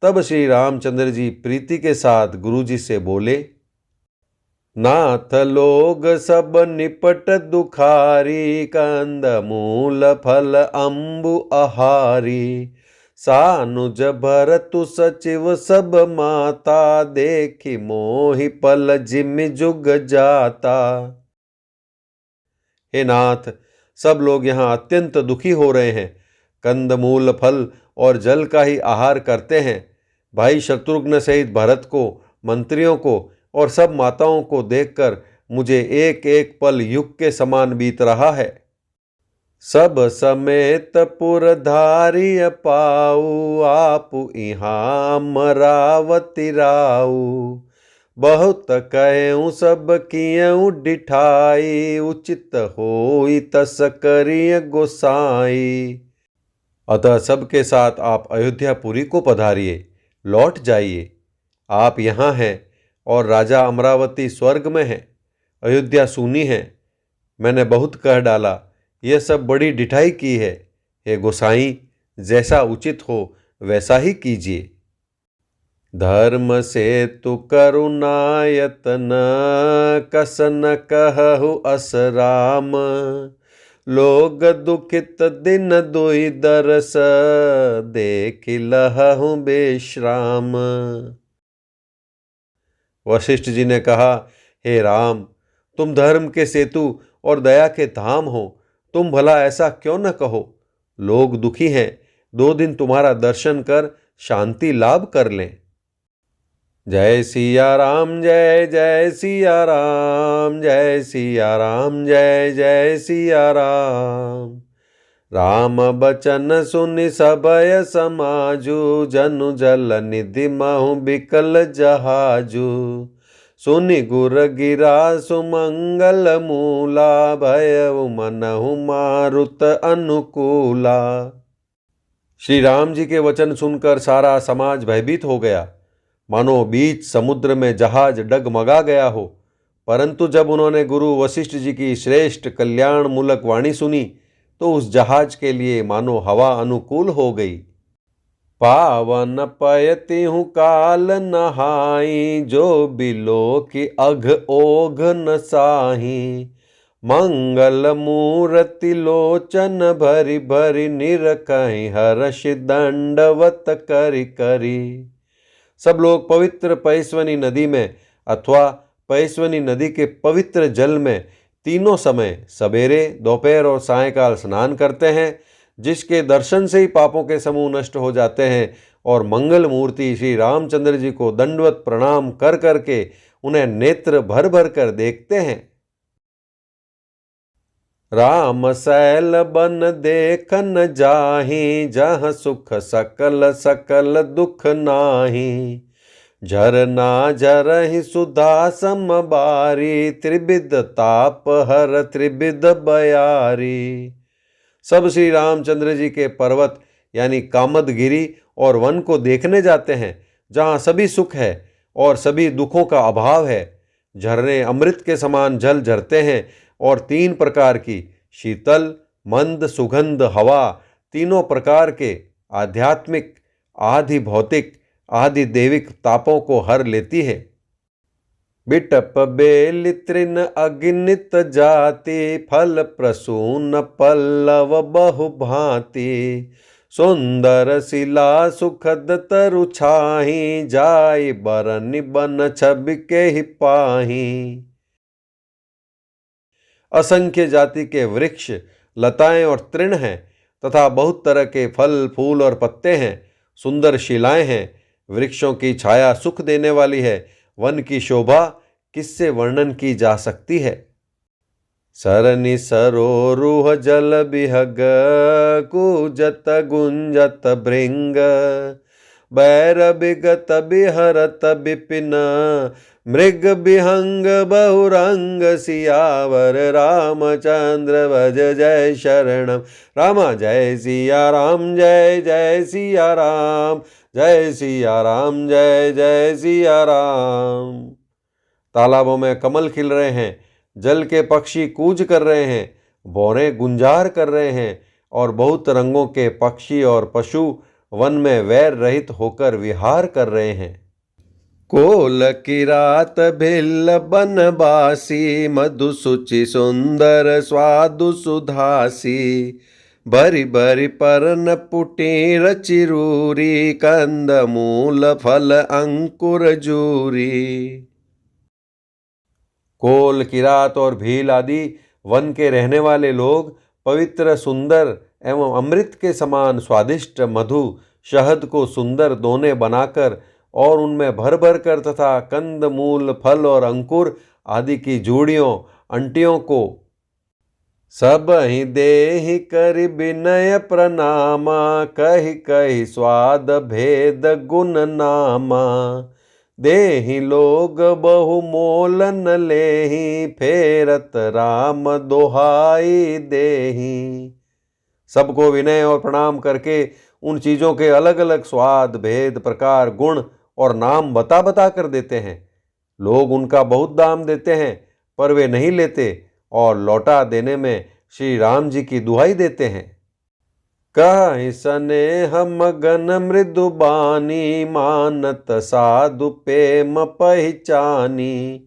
तब श्री रामचंद्र जी प्रीति के साथ गुरु जी से बोले, नाथ लोग सब निपट दुखारी, कंद मूल फल अम्बु आहारी। सानुज भरतु सचिव सब माता, देखी मोहि पल जिम जुग जाता। हे नाथ, सब लोग यहाँ अत्यंत दुखी हो रहे हैं। कंद मूल फल और जल का ही आहार करते हैं। भाई शत्रुघ्न सहित भरत को, मंत्रियों को और सब माताओं को देखकर मुझे एक एक पल युग के समान बीत रहा है। सब समेत पुरधारी पाऊ, आपु इहाँ अमरावती राऊ। बहुत कहूँ सब कियऊ डिठाई, उचित होई तस करिय गोसाई। अतः सबके साथ आप अयोध्यापुरी को पधारिए, लौट जाइए। आप यहाँ हैं और राजा अमरावती स्वर्ग में है। अयोध्या सूनी है। मैंने बहुत कह डाला, यह सब बड़ी डिठाई की है। हे गोसाई, जैसा उचित हो वैसा ही कीजिए। धर्म से तु करुणायतन, कसन कहु अस राम। लोग दुखित दिन दुई दरस, देख लहहु बेश्राम। वशिष्ठ जी ने कहा, हे राम, तुम धर्म के सेतु और दया के धाम हो। तुम भला ऐसा क्यों न कहो। लोग दुखी हैं, 2 दिन तुम्हारा दर्शन कर शांति लाभ कर लें। जय सिया राम, जय जय सिया राम, जय सिया राम, जय जय सिया राम। राम बचन सुनि सबय समाजु, जनु जल निधि महु बिकल जहाजु। सुनि गुर गिरा सुमंगल मूला, भयउ मनहु मारुत अनुकूला। श्री राम जी के वचन सुनकर सारा समाज भयभीत हो गया, मानो बीच समुद्र में जहाज डगमगा गया हो। परंतु जब उन्होंने गुरु वशिष्ठ जी की श्रेष्ठ कल्याण मूलक वाणी सुनी, तो उस जहाज के लिए मानो हवा अनुकूल हो गई। पावन पयति हूँ काल नहाई, जो बिलो की अघ ओघ न साही। मंगल मूर्ति लोचन भरी भरी, निरखहि हर्ष दंडवत करि करि। सब लोग पवित्र पैस्वनी नदी में अथवा पैस्वनी नदी के पवित्र जल में तीनों समय सवेरे, दोपहर और सायंकाल स्नान करते हैं, जिसके दर्शन से ही पापों के समूह नष्ट हो जाते हैं, और मंगल मूर्ति श्री रामचंद्र जी को दंडवत प्रणाम कर करके उन्हें नेत्र भर भर कर देखते हैं। राम सैल बन देखन जाहि, जहाँ सुख सकल सकल दुख नाही। झरना झरहि सुधा समबारी, त्रिविध ताप हर त्रिविध बयारी। सब श्री रामचंद्र जी के पर्वत यानी कामदगिरी और वन को देखने जाते हैं, जहाँ सभी सुख है और सभी दुखों का अभाव है। झरने अमृत के समान जल झरते हैं और 3 प्रकार की शीतल, मंद, सुगंध हवा तीनों प्रकार के आध्यात्मिक, आधि भौतिक, आदि देविक तापों को हर लेती है। बिटप बेल तृण अगिनित जाति, फल प्रसून पल्लव बहु भांति। सुंदर शिला सुखद तरु छाही, जाय बरन बन छवि के ही पाही। असंख्य जाति के वृक्ष, लताएं और तृण हैं तथा बहुत तरह के फल, फूल और पत्ते हैं। सुंदर शिलाएं हैं, वृक्षों की छाया सुख देने वाली है, वन की शोभा किससे वर्णन की जा सकती है। सरनि सरोरुह जल बिहग कूजत गुंजत भृंग बैर बिगत बिहरत बिपिन मृग बिहंग बहुरंग सियावर रामचंद्र भज जय शरणम। रामा जय सिया राम जय जय सिया राम, जय सिया राम जय जय सिया राम। तालाबों में कमल खिल रहे हैं, जल के पक्षी कूज कर रहे हैं, भौरें गुंजार कर रहे हैं और बहुत रंगों के पक्षी और पशु वन में वैर रहित होकर विहार कर रहे हैं। कोल किरात भिल्ल बनबासी मधु सुचि सुंदर स्वादु सुधासी भरी भरी परन पुटीर चिरूरी कंद मूल फल अंकुर जूरी। कोल किरात और भील आदि वन के रहने वाले लोग पवित्र सुंदर एवं अमृत के समान स्वादिष्ट मधु शहद को सुंदर दोने बनाकर और उनमें भर भर कर तथा कंद मूल फल और अंकुर आदि की जूड़ियों अंटियों को सब ही देहि करि विनय प्रणामा कहि कहि स्वाद भेद गुण नामा देहि लोग बहु मोल न लेहि फेरत राम दोहाई देहि। सबको विनय और प्रणाम करके उन चीज़ों के अलग अलग स्वाद भेद प्रकार गुण और नाम बता बता कर देते हैं। लोग उनका बहुत दाम देते हैं पर वे नहीं लेते और लौटा देने में श्री राम जी की दुहाई देते हैं। कहि स्नेह मगन मृदु बानी मानत साधु प्रेम पहचानी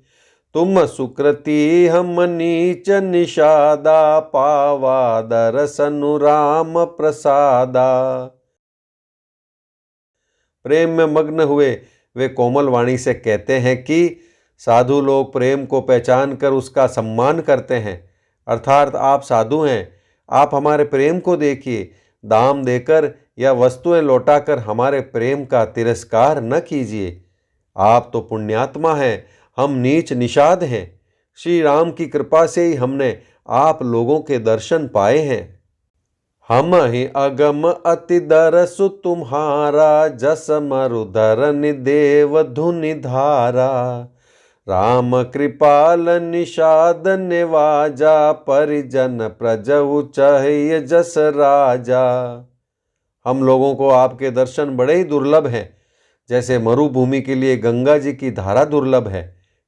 तुम सुकृति हम नीच निषादा पावा दरसनु राम प्रसादा। प्रेम में मग्न हुए वे कोमल वाणी से कहते हैं कि साधु लोग प्रेम को पहचान कर उसका सम्मान करते हैं, अर्थात आप साधु हैं, आप हमारे प्रेम को देखिए, दाम देकर या वस्तुएं लौटाकर हमारे प्रेम का तिरस्कार न कीजिए। आप तो पुण्यात्मा हैं, हम नीच निषाद हैं। श्री राम की कृपा से ही हमने आप लोगों के दर्शन पाए हैं। हम ही अगम अति दरसु तुम्हारा जस मरुधर निदेव धुनि धारा राम कृपाल निषाद निवाजा परिजन प्रजउ चहिय जस राजा। हम लोगों को आपके दर्शन बड़े ही दुर्लभ हैं, जैसे मरुभूमि के लिए गंगा जी की धारा दुर्लभ है।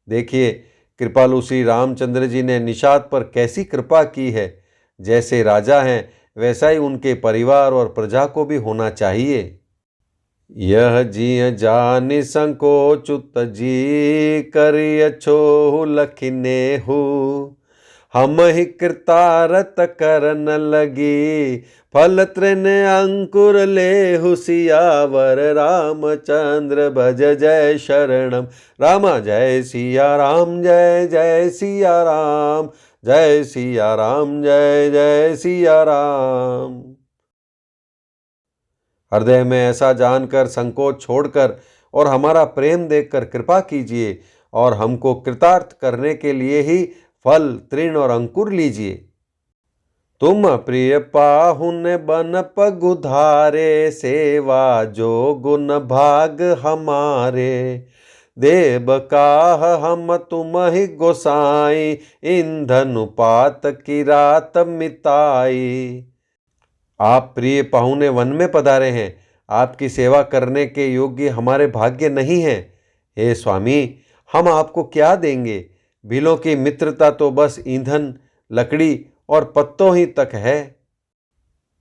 देखिए कृपालु श्री रामचंद्र जी ने निषाद पर कैसी कृपा की है। जैसे राजा हैं वैसा ही उनके परिवार और प्रजा को भी होना चाहिए। यह जिय जानि संकोचुत जी करिय छोहु लखिने हु हम ही कृतारत करन लगी फल तृण अंकुर लेहु सियावर रामचंद्र भज जय शरणम। रामा जय सिया राम जय जय सिया राम, जय सिया राम जय जय सिया राम। हृदय में ऐसा जानकर संकोच छोड़कर और हमारा प्रेम देखकर कृपा कीजिए और हमको कृतार्थ करने के लिए ही फल तृण और अंकुर लीजिए। तुम प्रिय पाहुन बन पगुधारे सेवा जो गुण भाग हमारे देव काह हम तुम ही गोसाई ईंधन पात की रात मिताई। आप प्रिय पाहुने वन में पधारे हैं, आपकी सेवा करने के योग्य हमारे भाग्य नहीं है। हे स्वामी, हम आपको क्या देंगे? भीलों की मित्रता तो बस ईंधन लकड़ी और पत्तों ही तक है।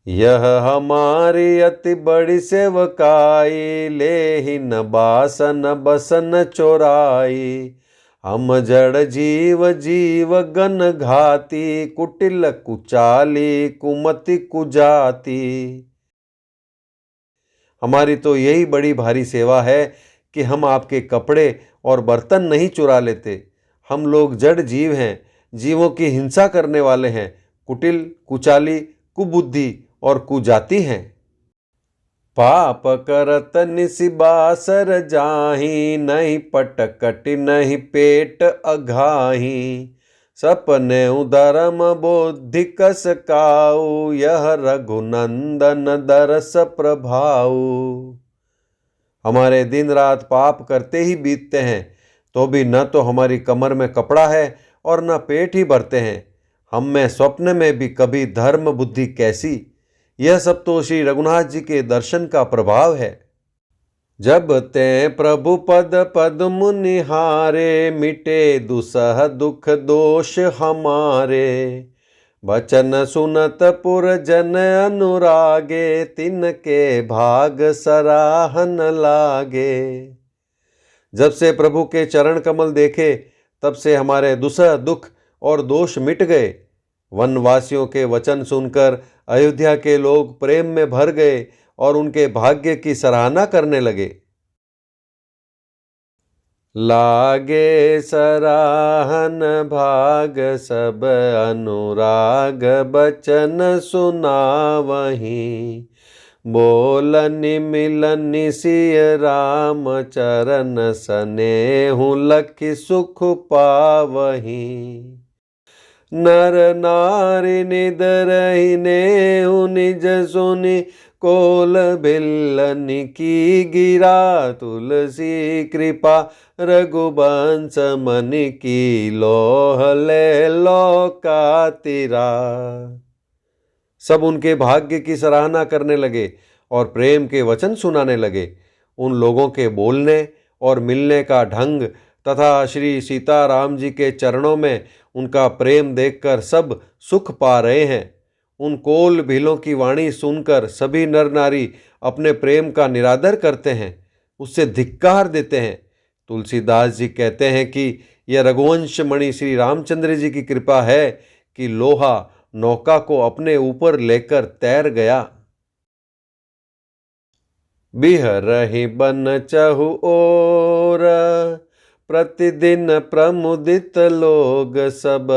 यह हमारी अति बड़ी सेवकाई ले ही न बासन बसन चोराई हम जड़ जीव जीव गन घाती कुटिल कुचाली कुमति कुजाती। हमारी तो यही बड़ी भारी सेवा है कि हम आपके कपड़े और बर्तन नहीं चुरा लेते। हम लोग जड़ जीव हैं, जीवों की हिंसा करने वाले हैं, कुटिल कुचाली कुबुद्धि और कुजाति हैं। पाप करत निसिबासर जाहि, नहीं पटकट नहीं पेट अघाही। सपने उधरम बोधि कस काऊ, यह रघुनंदन दरस प्रभाऊ। हमारे दिन रात पाप करते ही बीतते हैं, तो भी न तो हमारी कमर में कपड़ा है और न पेट ही भरते हैं। हम में स्वप्न में भी कभी धर्म बुद्धि कैसी। यह सब तो श्री रघुनाथ जी के दर्शन का प्रभाव है। जब ते प्रभु पद पद मुनिहारे, मिटे दुसह दुख दोष हमारे। बचन सुनत पुर जन अनुरागे, तिनके भाग सराहन लागे। जब से प्रभु के चरण कमल देखे, तब से हमारे दुसह दुख और दोष मिट गए। वनवासियों के वचन सुनकर अयोध्या के लोग प्रेम में भर गए और उनके भाग्य की सराहना करने लगे। लागे सराहन भाग सब अनुराग, बचन सुनावहीं। बोलनि मिलनि सिय राम, चरण सनेहु लखि सुख पावहीं। नर नारी निदरहि नेहु निज सुनि, कोल बिल्लनि की गिरा। तुलसी कृपा रघुवंश मनि की, लोह ले लोका तिरा। सब उनके भाग्य की सराहना करने लगे और प्रेम के वचन सुनाने लगे। उन लोगों के बोलने और मिलने का ढंग तथा श्री सीताराम जी के चरणों में उनका प्रेम देखकर सब सुख पा रहे हैं। उन कोल भीलों की वाणी सुनकर सभी नर नारी अपने प्रेम का निरादर करते हैं, उससे धिक्कार देते हैं। तुलसीदास जी कहते हैं कि यह रघुवंश मणि श्री रामचंद्र जी की कृपा है कि लोहा नौका को अपने ऊपर लेकर तैर गया। बिहरहि बन चहु ओर, प्रतिदिन प्रमुदित लोग सब।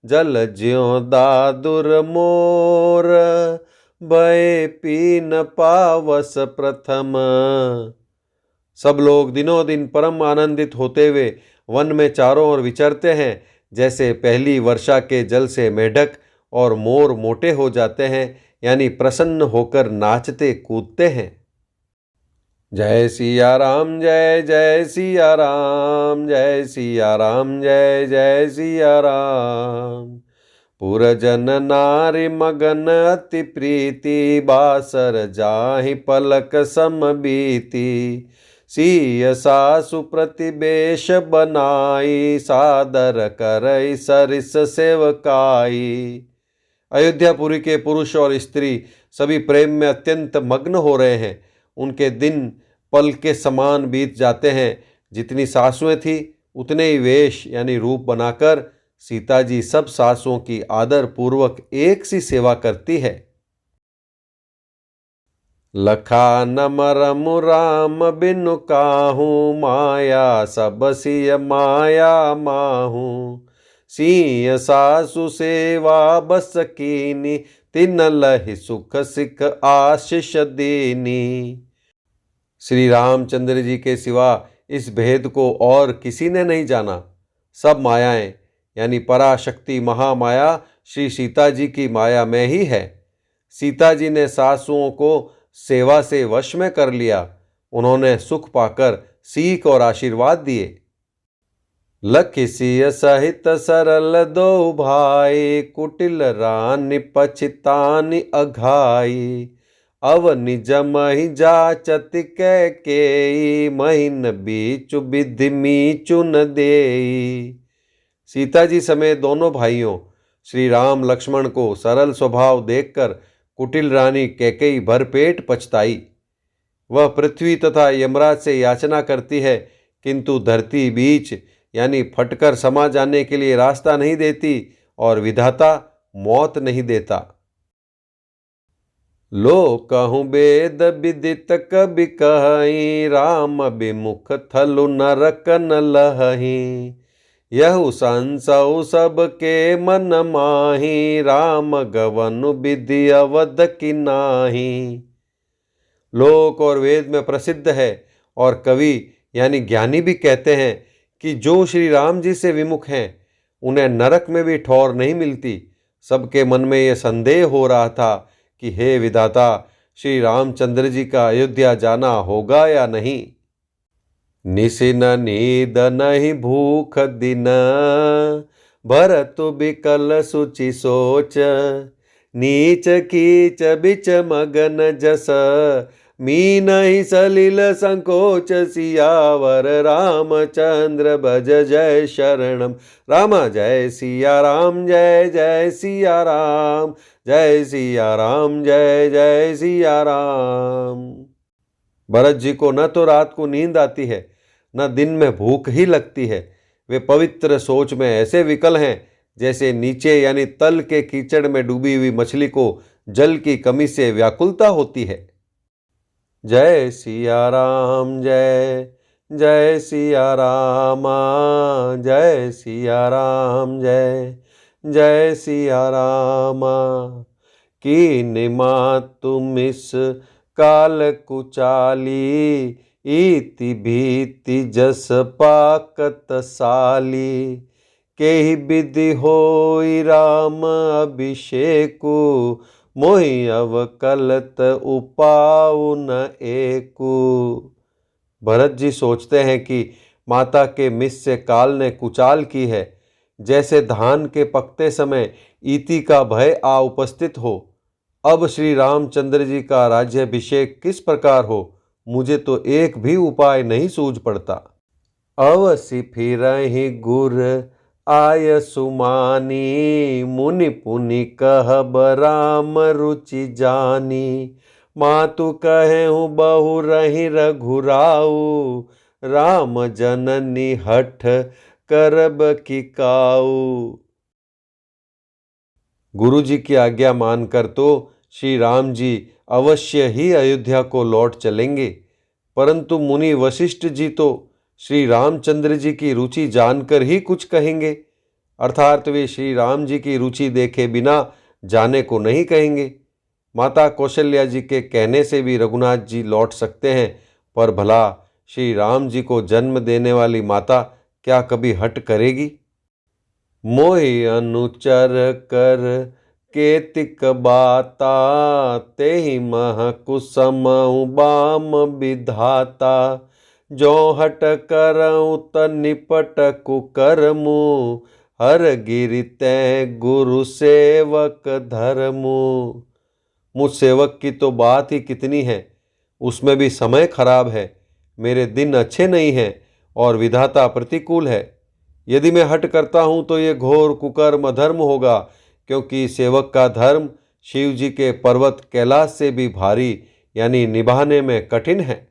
जल ज्यों दादुर मोर, भय पीन पावस प्रथम। सब लोग दिनों दिन परम आनंदित होते हुए वन में चारों ओर विचरते हैं, जैसे पहली वर्षा के जल से मेढक और मोर मोटे हो जाते हैं, यानी प्रसन्न होकर नाचते कूदते हैं। जय सिया राम जय जय सिया राम, जय सिया राम जय जय सिया राम। पुरजन नारी मगन अति प्रीति, बासर जाहि पलक सम बीती। सिय सासु प्रतिबेश बनाई, सादर करई सरिस सेवकाई। अयोध्यापुरी के पुरुष और स्त्री सभी प्रेम में अत्यंत मग्न हो रहे हैं। उनके दिन पल के समान बीत जाते हैं। जितनी सासुएं थी उतने ही वेश यानी रूप बनाकर सीता जी सब सासुओं की आदर पूर्वक एक सी सेवा करती है। लखा न मरमु राम बिनु काहू, माया सब सिय माया माहू। सिंह सासु सेवा बस कीनी, तिन लहि सुख सिख आशीष दीनी। श्री रामचंद्र जी के सिवा इस भेद को और किसी ने नहीं जाना। सब मायाएं यानी पराशक्ति महामाया श्री सीता जी की माया में ही है। सीता जी ने सासुओं को सेवा से वश में कर लिया। उन्होंने सुख पाकर सीख और आशीर्वाद दिए। लखि सिय सहित सरल दो भाई, कुटिल रानी पछितानि अघाई। अव निज महि जाचत कैकेयी, महीन बीचु विधि मीचु न देई। सीता जी समेत दोनों भाइयों श्री राम लक्ष्मण को सरल स्वभाव देखकर कुटिल रानी कैकेयी भरपेट पछताई। वह पृथ्वी तथा यमराज से याचना करती है, किंतु धरती बीच यानी फटकर समा जाने के लिए रास्ता नहीं देती और विधाता मौत नहीं देता। लो कहूँ वेद विदित कबि कहीं, राम विमुख थलु नरक न लहीं। यहु संसौ सबके मन माही, राम गवनु विधि अवध की नाही। लोक और वेद में प्रसिद्ध है और कवि यानी ज्ञानी भी कहते हैं कि जो श्री राम जी से विमुख हैं उन्हें नरक में भी ठौर नहीं मिलती। सबके मन में यह संदेह हो रहा था कि हे विधाता, श्री रामचंद्र जी का अयोध्या जाना होगा या नहीं। निसिन नींद नहीं भूख दिन, भरतु बिकल सुचि सोच। नीच कीच बिच मगन जस, मीन ही सलिल संकोच। सियावर रामचंद्र भज जय शरणम। राम जय सिया राम, जय जय सिया राम, जय सिया राम, जय जय सिया राम। भरत जी को न तो रात को नींद आती है, न दिन में भूख ही लगती है। वे पवित्र सोच में ऐसे विकल हैं जैसे नीचे यानी तल के कीचड़ में डूबी हुई मछली को जल की कमी से व्याकुलता होती है। जय सिया राम, जय जय सिया राम, जय सिया राम, जय जय सिया राम। कीन मातु मिस काल कुचाली, इति भीति जस पाकत साली। केहि विधि होई राम अभिषेकु, मोहि अवकलत उपाउ न एकु। भरत जी सोचते हैं कि माता के मिस से काल ने कुचाल की है, जैसे धान के पकते समय ईति का भय आ उपस्थित हो। अब श्री रामचंद्र जी का राज्याभिषेक किस प्रकार हो, मुझे तो एक भी उपाय नहीं सूझ पड़ता। अवसि फिरहि गुर आय सुमानी, मुनि पुनि कहब राम रुचि जानी। मातु कहेहु बहु रहि रघुराऊ, राम जननी हठ करब की काऊ। गुरु जी की आज्ञा मानकर तो श्री राम जी अवश्य ही अयोध्या को लौट चलेंगे, परंतु मुनि वशिष्ठ जी तो श्री रामचंद्र जी की रुचि जानकर ही कुछ कहेंगे, अर्थात वे श्री राम जी की रुचि देखे बिना जाने को नहीं कहेंगे। माता कौशल्या जी के कहने से भी रघुनाथ जी लौट सकते हैं, पर भला श्री राम जी को जन्म देने वाली माता क्या कभी हट करेगी? मोहि अनुचर कर केतिक बाता, तेहि मह कुसमउ बाम विधाता। जो हट करऊँ त निपट कुकर्मु, हर गिरि तै गुरु सेवक धर्मु। मुझ सेवक की तो बात ही कितनी है, उसमें भी समय खराब है। मेरे दिन अच्छे नहीं हैं और विधाता प्रतिकूल है। यदि मैं हट करता हूँ तो ये घोर कुकर्म अधर्म होगा, क्योंकि सेवक का धर्म शिव जी के पर्वत कैलाश से भी भारी यानी निभाने में कठिन है।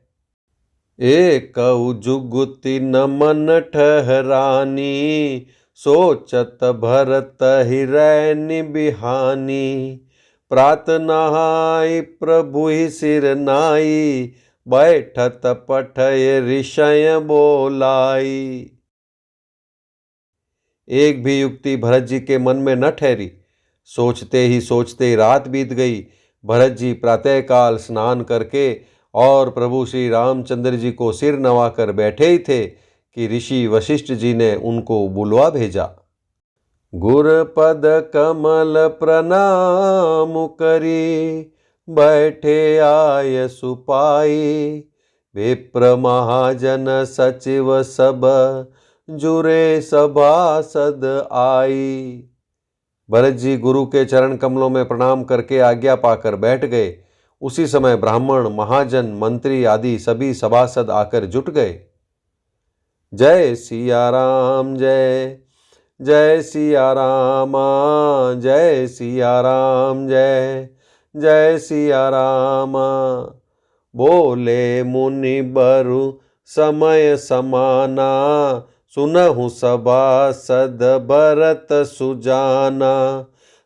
एक जुगुति न मन ठहरानी, सोचत भरत हिरै निबिहानी। प्रात नहाय प्रभु ही सिर नाई, बैठत पठय ऋषय बोलाई। एक भी युक्ति भरत जी के मन में न ठहरी। सोचते ही सोचते रात बीत गई। भरत जी प्रातःकाल स्नान करके और प्रभु श्री रामचंद्र जी को सिर नवाकर बैठे ही थे कि ऋषि वशिष्ठ जी ने उनको बुलवा भेजा। गुर पद कमल प्रणाम करी, बैठे आय सुपाई। विप्र महाजन सचिव सब, जुरे सभासद आई। भरत जी गुरु के चरण कमलों में प्रणाम करके आज्ञा पाकर बैठ गए। उसी समय ब्राह्मण, महाजन, मंत्री आदि सभी सभासद आकर जुट गए। जय सिया राम, जय जय सिया राम, जय सिया राम, जय जय सिया राम। बोले मुनि बरु समय समाना, सुनहु सभासद भरत सुजाना।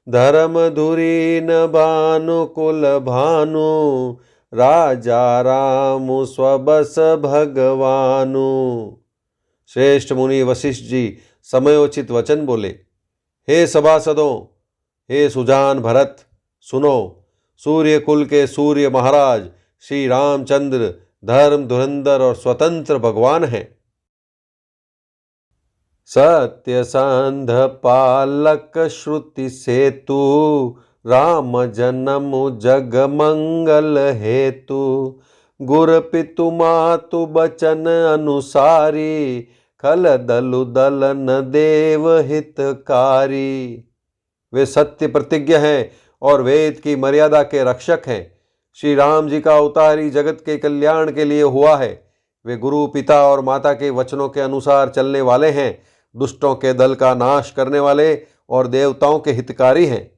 धर्म धुरी न भानु कुल भानु, राजा राम स्वबस भगवानु। श्रेष्ठ मुनि वशिष्ठ जी समयोचित वचन बोले। हे सभासदों, हे सुजान भरत, सुनो। सूर्य कुल के सूर्य महाराज श्री रामचंद्र धर्म धुरंधर और स्वतंत्र भगवान हैं। सत्य संध पालक श्रुति सेतु, राम जन्म जग मंगल हेतु। गुर पितु मातु बचन अनुसारी, खल दलु दलन देव हितकारी। वे सत्य प्रतिज्ञ हैं और वेद की मर्यादा के रक्षक हैं। श्री राम जी का अवतार ही जगत के कल्याण के लिए हुआ है। वे गुरु पिता और माता के वचनों के अनुसार चलने वाले हैं, दुष्टों के दल का नाश करने वाले और देवताओं के हितकारी हैं।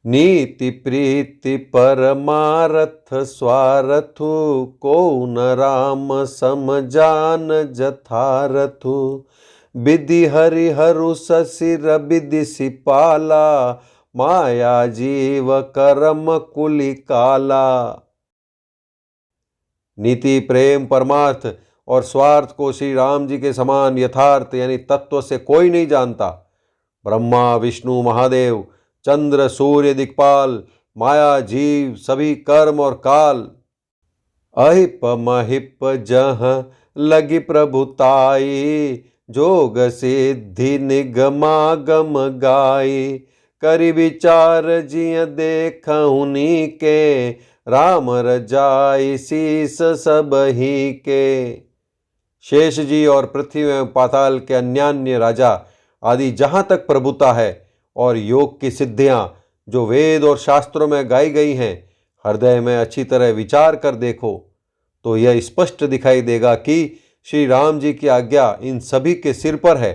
नीति प्रीति परमारथ स्वारथु, को न राम सम जान जथारथु। विधि हरिहरु ससिर विधि सिपाला, माया जीव कर्म कुलि काला। नीति प्रेम परमार्थ और स्वार्थ को श्री राम जी के समान यथार्थ यानी तत्व से कोई नहीं जानता। ब्रह्मा विष्णु महादेव, चंद्र सूर्य दिक्पाल, माया जीव, सभी कर्म और काल। अहिप महिप जह लगी प्रभुताई, जोग सिद्धि निगमागम गाई। करि विचार जिय देखहुनि के, राम रजाई शीस सब ही के। शेष जी और पृथ्वी एवं पाताल के अन्यान्य राजा आदि जहाँ तक प्रभुता है और योग की सिद्धियाँ जो वेद और शास्त्रों में गाई गई हैं, हृदय में अच्छी तरह विचार कर देखो तो यह स्पष्ट दिखाई देगा कि श्री राम जी की आज्ञा इन सभी के सिर पर है,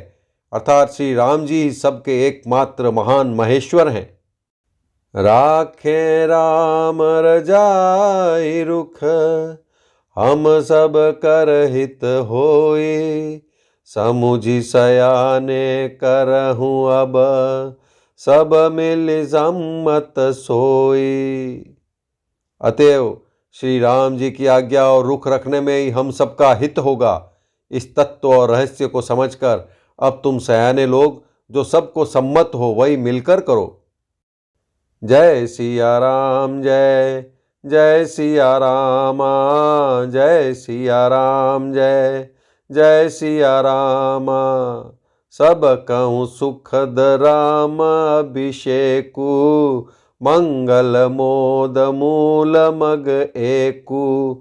अर्थात श्री राम जी ही सबके एकमात्र महान महेश्वर हैं। राखे राम रजाई रुख, हम सब कर हित होई। समुझि सयाने करहूँ अब, सब मिल सम्मत सोई। अतएव श्री राम जी की आज्ञा और रुख रखने में ही हम सबका हित होगा। इस तत्व और रहस्य को समझकर अब तुम सयाने लोग जो सबको सम्मत हो वही मिलकर करो। जय सिया राम, जय जय सिया राम, जय सिया राम, जय जय सिया राम। सब कहूँ सुखद राम अभिषेकु, मंगल मोद मूल मग एकु।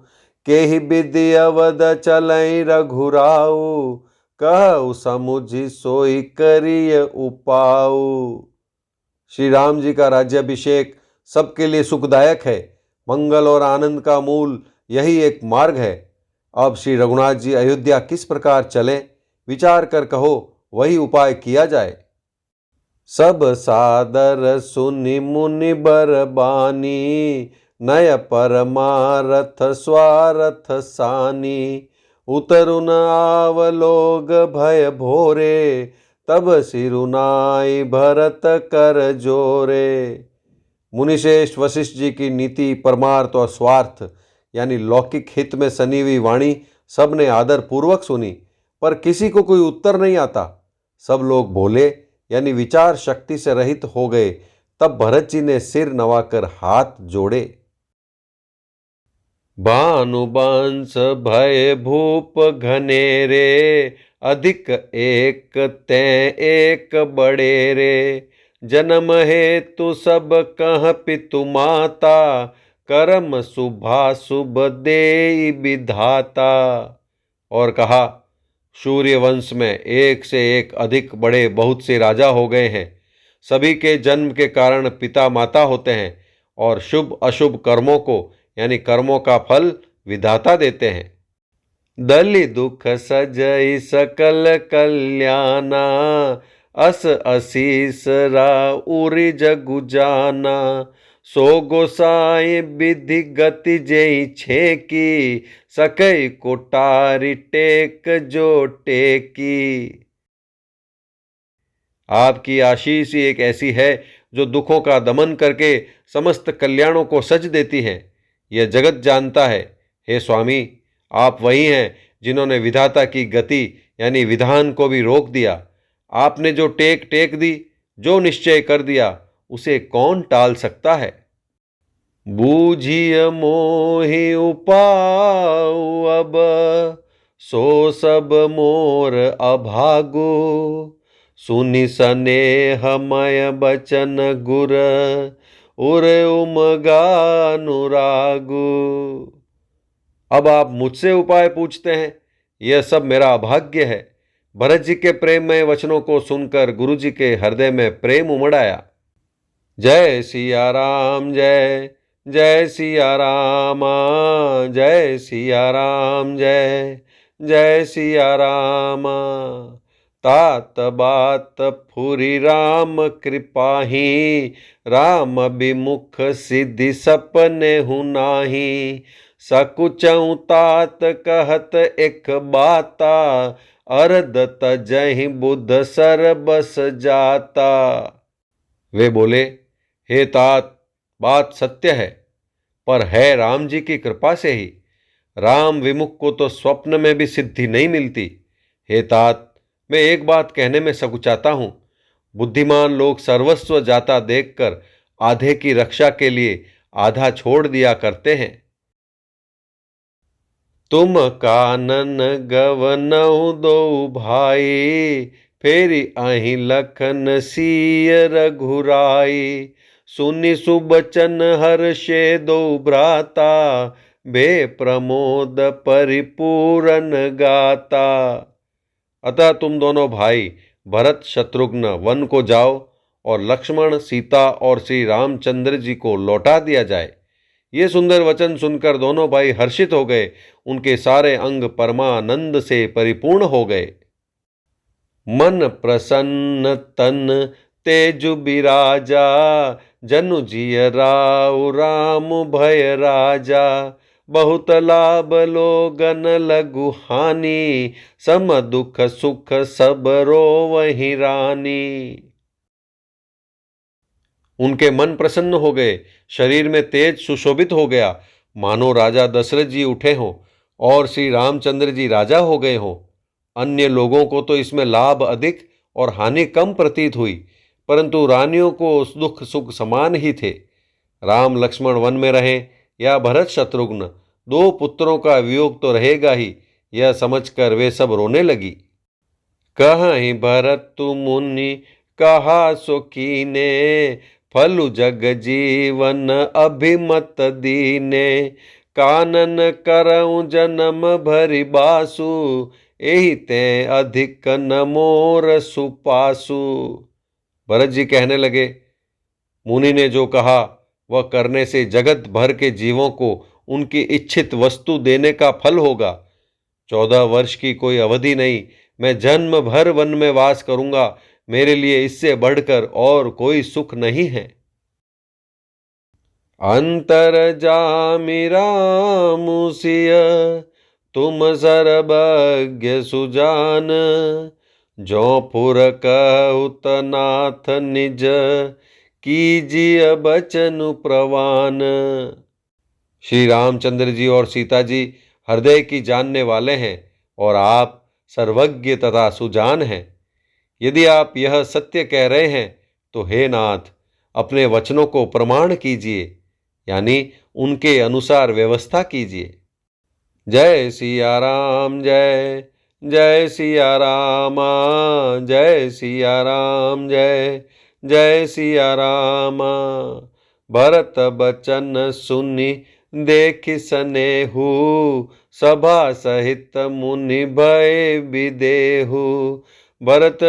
केहि विधि अवध चलई रघुराऊ, कहु समुझि सोई करिय उपाऊ। श्री राम जी का राज्याभिषेक सबके लिए सुखदायक है। मंगल और आनंद का मूल यही एक मार्ग है। अब श्री रघुनाथ जी अयोध्या किस प्रकार चलें, विचार कर कहो, वही उपाय किया जाए। सब सादर सुनि मुनि बरबानी, नय परमारथ स्वारथ सानी। उतरु न आव लोग भय भोरे, तब सिरुनाई भरत कर जोरे। मुनिश्रेष्ठ वशिष्ठ जी की नीति परमार्थ और स्वार्थ यानी लौकिक हित में सनी हुई वाणी सबने आदर पूर्वक सुनी, पर किसी को कोई उत्तर नहीं आता। सब लोग भोले यानी विचार शक्ति से रहित हो गए। तब भरत जी ने सिर नवाकर हाथ जोड़े। भानुवंश भय भूप घनेरे, अधिक एक तैं एक बड़ेरे। जन्म हेतु सब कह पितु माता, कर्म शुभाशुभ देई विधाता। और कहा, सूर्य वंश में एक से एक अधिक बड़े बहुत से राजा हो गए हैं। सभी के जन्म के कारण पिता माता होते हैं और शुभ अशुभ कर्मों को यानी कर्मों का फल विधाता देते हैं। दलि दुख सजई सकल कल्याणा, अस असीस राउरि जगु जाना। सो गोसाई विधि गति जेई छेकी, सकई कोटारी टेक जो टेकी। आपकी आशीष ही एक ऐसी है जो दुखों का दमन करके समस्त कल्याणों को सज देती है। यह जगत जानता है। हे स्वामी, आप वही हैं जिन्होंने विधाता की गति यानी विधान को भी रोक दिया। आपने जो टेक दी, जो निश्चय कर दिया, उसे कौन टाल सकता है। बूझिय मोहि उपाउ अब, सो सब मोर अभागु। सुनि स्नेहमय बचन गुर, उर उमगा अनुरागु। अब आप मुझसे उपाय पूछते हैं, यह सब मेरा अभाग्य है। भरत जी के प्रेममय वचनों को सुनकर गुरु जी के हृदय में प्रेम उमड़ आया। जय सिया राम, जय जय सिया राम, जय सिया राम, जय जय सिया राम। तात बात फुरी राम कृपाही, राम विमुख सिद्धि सपने हूँ नाही। सकुचऊँ तात कहत एक बाता, अरद तजहि बुध सर बस जाता। वे बोले, हे तात, बात सत्य है, पर है राम जी की कृपा से ही। राम विमुख को तो स्वप्न में भी सिद्धि नहीं मिलती। हे तात, मैं एक बात कहने में सकुचाता हूं। बुद्धिमान लोग सर्वस्व जाता देखकर आधे की रक्षा के लिए आधा छोड़ दिया करते हैं। तुम कानन गवनऊ दो भाई, फेरी अहि लखन सिय रघुराई। सुनि सुबचन हर्षे दो भ्राता, बे प्रमोद परिपूरन गाता। अतः तुम दोनों भाई भरत शत्रुघ्न वन को जाओ और लक्ष्मण, सीता और श्री रामचंद्र जी को लौटा दिया जाए। ये सुंदर वचन सुनकर दोनों भाई हर्षित हो गए। उनके सारे अंग परमानंद से परिपूर्ण हो गए। मन प्रसन्न तन तेजु बिराजा, जनु जिय राउ राम भय राजा। बहुत लाभ लोगन लघु हानि, सम दुख सुख सब रोवहि रानी। उनके मन प्रसन्न हो गए, शरीर में तेज सुशोभित हो गया, मानो राजा दशरथ जी उठे हों और श्री रामचंद्र जी राजा हो गए हों। अन्य लोगों को तो इसमें लाभ अधिक और हानि कम प्रतीत हुई, परंतु रानियों को दुख सुख समान ही थे। राम लक्ष्मण वन में रहें या भरत शत्रुघ्न, दो पुत्रों का वियोग तो रहेगा ही, यह समझकर वे सब रोने लगी। कहीं भरत मुनि कहा सो कीने, फलु जग जीवन अभिमत दीने। कानन करऊं जन्म भरि बासु, एहि ते अधिक न मोर सुपासु। भरत जी कहने लगे, मुनि ने जो कहा वह करने से जगत भर के जीवों को उनकी इच्छित वस्तु देने का फल होगा। 14 वर्ष की कोई अवधि नहीं, मैं जन्म भर वन में वास करूंगा। मेरे लिए इससे बढ़कर और कोई सुख नहीं है। अंतर जामि रामु सिय, तुम सर्वज्ञ सुजान। जो पुर कहत नाथ निज, कीजिए बचन प्रवान। श्री रामचंद्र जी और सीता जी हृदय की जानने वाले हैं और आप सर्वज्ञ तथा सुजान हैं। यदि आप यह सत्य कह रहे हैं तो हे नाथ, अपने वचनों को प्रमाण कीजिए, यानी उनके अनुसार व्यवस्था कीजिए। जय सिया राम, जय जय सिया राम, जय सिया राम, जय जय सिया राम। भरत बचन सुनि देखि स्नेहु, सभा सहित मुनि भय विदेहु। भरत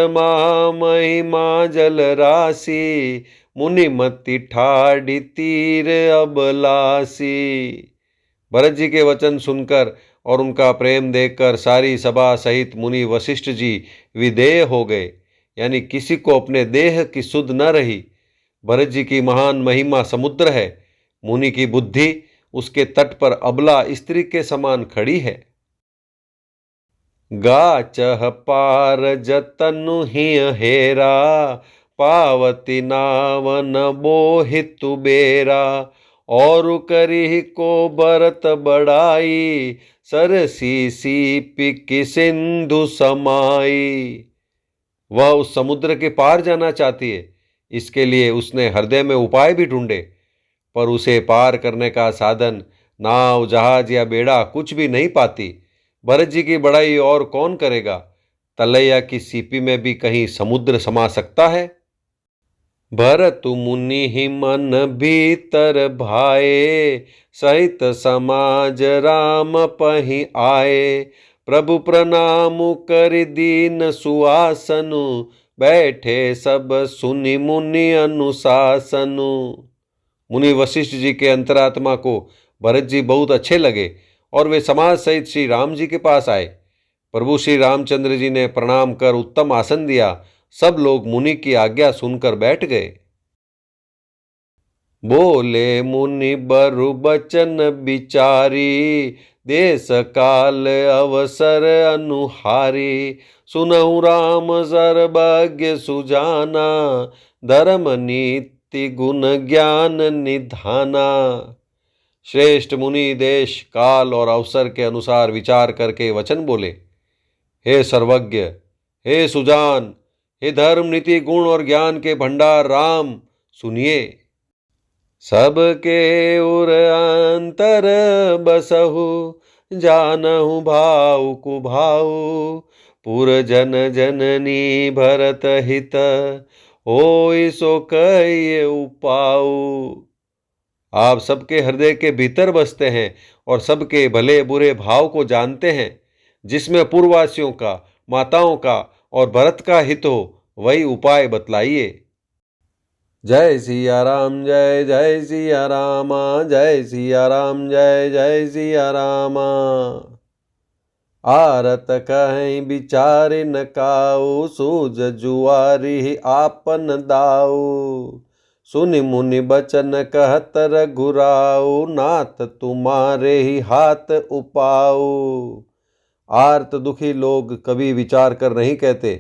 महिमा जल राशि, मुनि मति ठाढ़ी तीर अबलासी। भरत जी के वचन सुनकर और उनका प्रेम देखकर सारी सभा सहित मुनि वशिष्ठ जी विदेह हो गए, यानी किसी को अपने देह की सुध न रही। भरत जी की महान महिमा समुद्र है, मुनि की बुद्धि उसके तट पर अबला स्त्री के समान खड़ी है। गाचह पार जतनु हिय हेरा, पावती नावन बोहितु बेरा। और करी को भरत बढ़ाई, सरसी सीपी सिंधु समाई। वह उस समुद्र के पार जाना चाहती है, इसके लिए उसने हृदय में उपाय भी ढूंढे। पर उसे पार करने का साधन नाव, जहाज या बेड़ा कुछ भी नहीं पाती। भरत जी की बड़ाई और कौन करेगा? तलैया की सीपी में भी कहीं समुद्र समा सकता है? भरत मुनि ही मन भीतर भाए, सहित समाज राम पहि आए। प्रभु प्रणाम कर दीन सुआसनु, बैठे सब सुनि मुनि अनुशासनु। मुनि वशिष्ठ जी के अंतरात्मा को भरत जी बहुत अच्छे लगे और वे समाज सहित श्री राम जी के पास आए। प्रभु श्री रामचंद्र जी ने प्रणाम कर उत्तम आसन दिया। सब लोग मुनि की आज्ञा सुनकर बैठ गए। बोले मुनि बरु बचन बिचारी, देश काल अवसर अनुहारी। सुनहु राम सर्वज्ञ सुजाना, धर्म नीति गुण ज्ञान निधाना। श्रेष्ठ मुनि देश, काल और अवसर के अनुसार विचार करके वचन बोले। हे सर्वज्ञ, हे सुजान, हे धर्म नीति गुण और ज्ञान के भंडार राम, सुनिए। सबके उर अंतर बसहु, जानहु भाव कुभाऊ। पुर जन जननी भरत हित, होय सो कहिए उपाऊ। आप सबके हृदय के भीतर बसते हैं और सबके भले बुरे भाव को जानते हैं। जिसमें पूर्ववासियों का, माताओं का और भरत का हित हो, वही उपाय बतलाइए। जय सिया राम, जय जय सिया रामा, जय सिया राम, जय जय सिया रामा। आरत कहीं विचार न काऊ, सूझ जुआरी आपन दाऊ। सुनि मुनि बचन कहत रघुराऊ, नाथ तुम्हारे ही हाथ उपाऊ। आर्त दुखी लोग कभी विचार कर नहीं कहते,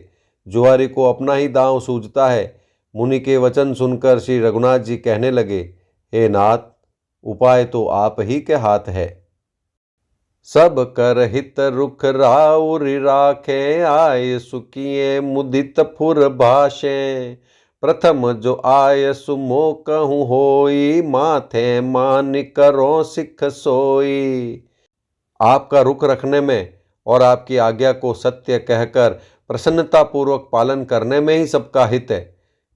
जुआरी को अपना ही दांव सूझता है। मुनि के वचन सुनकर श्री रघुनाथ जी कहने लगे, हे नाथ, उपाय तो आप ही के हाथ है। सब कर हित रुख राउरि राखे, आय सुखिए मुदित फुर भाषे। प्रथम जो आय सुमो कहूँ होई, माथे मान करो सिख सोई। आपका रुख रखने में और आपकी आज्ञा को सत्य कहकर प्रसन्नतापूर्वक पालन करने में ही सबका हित है।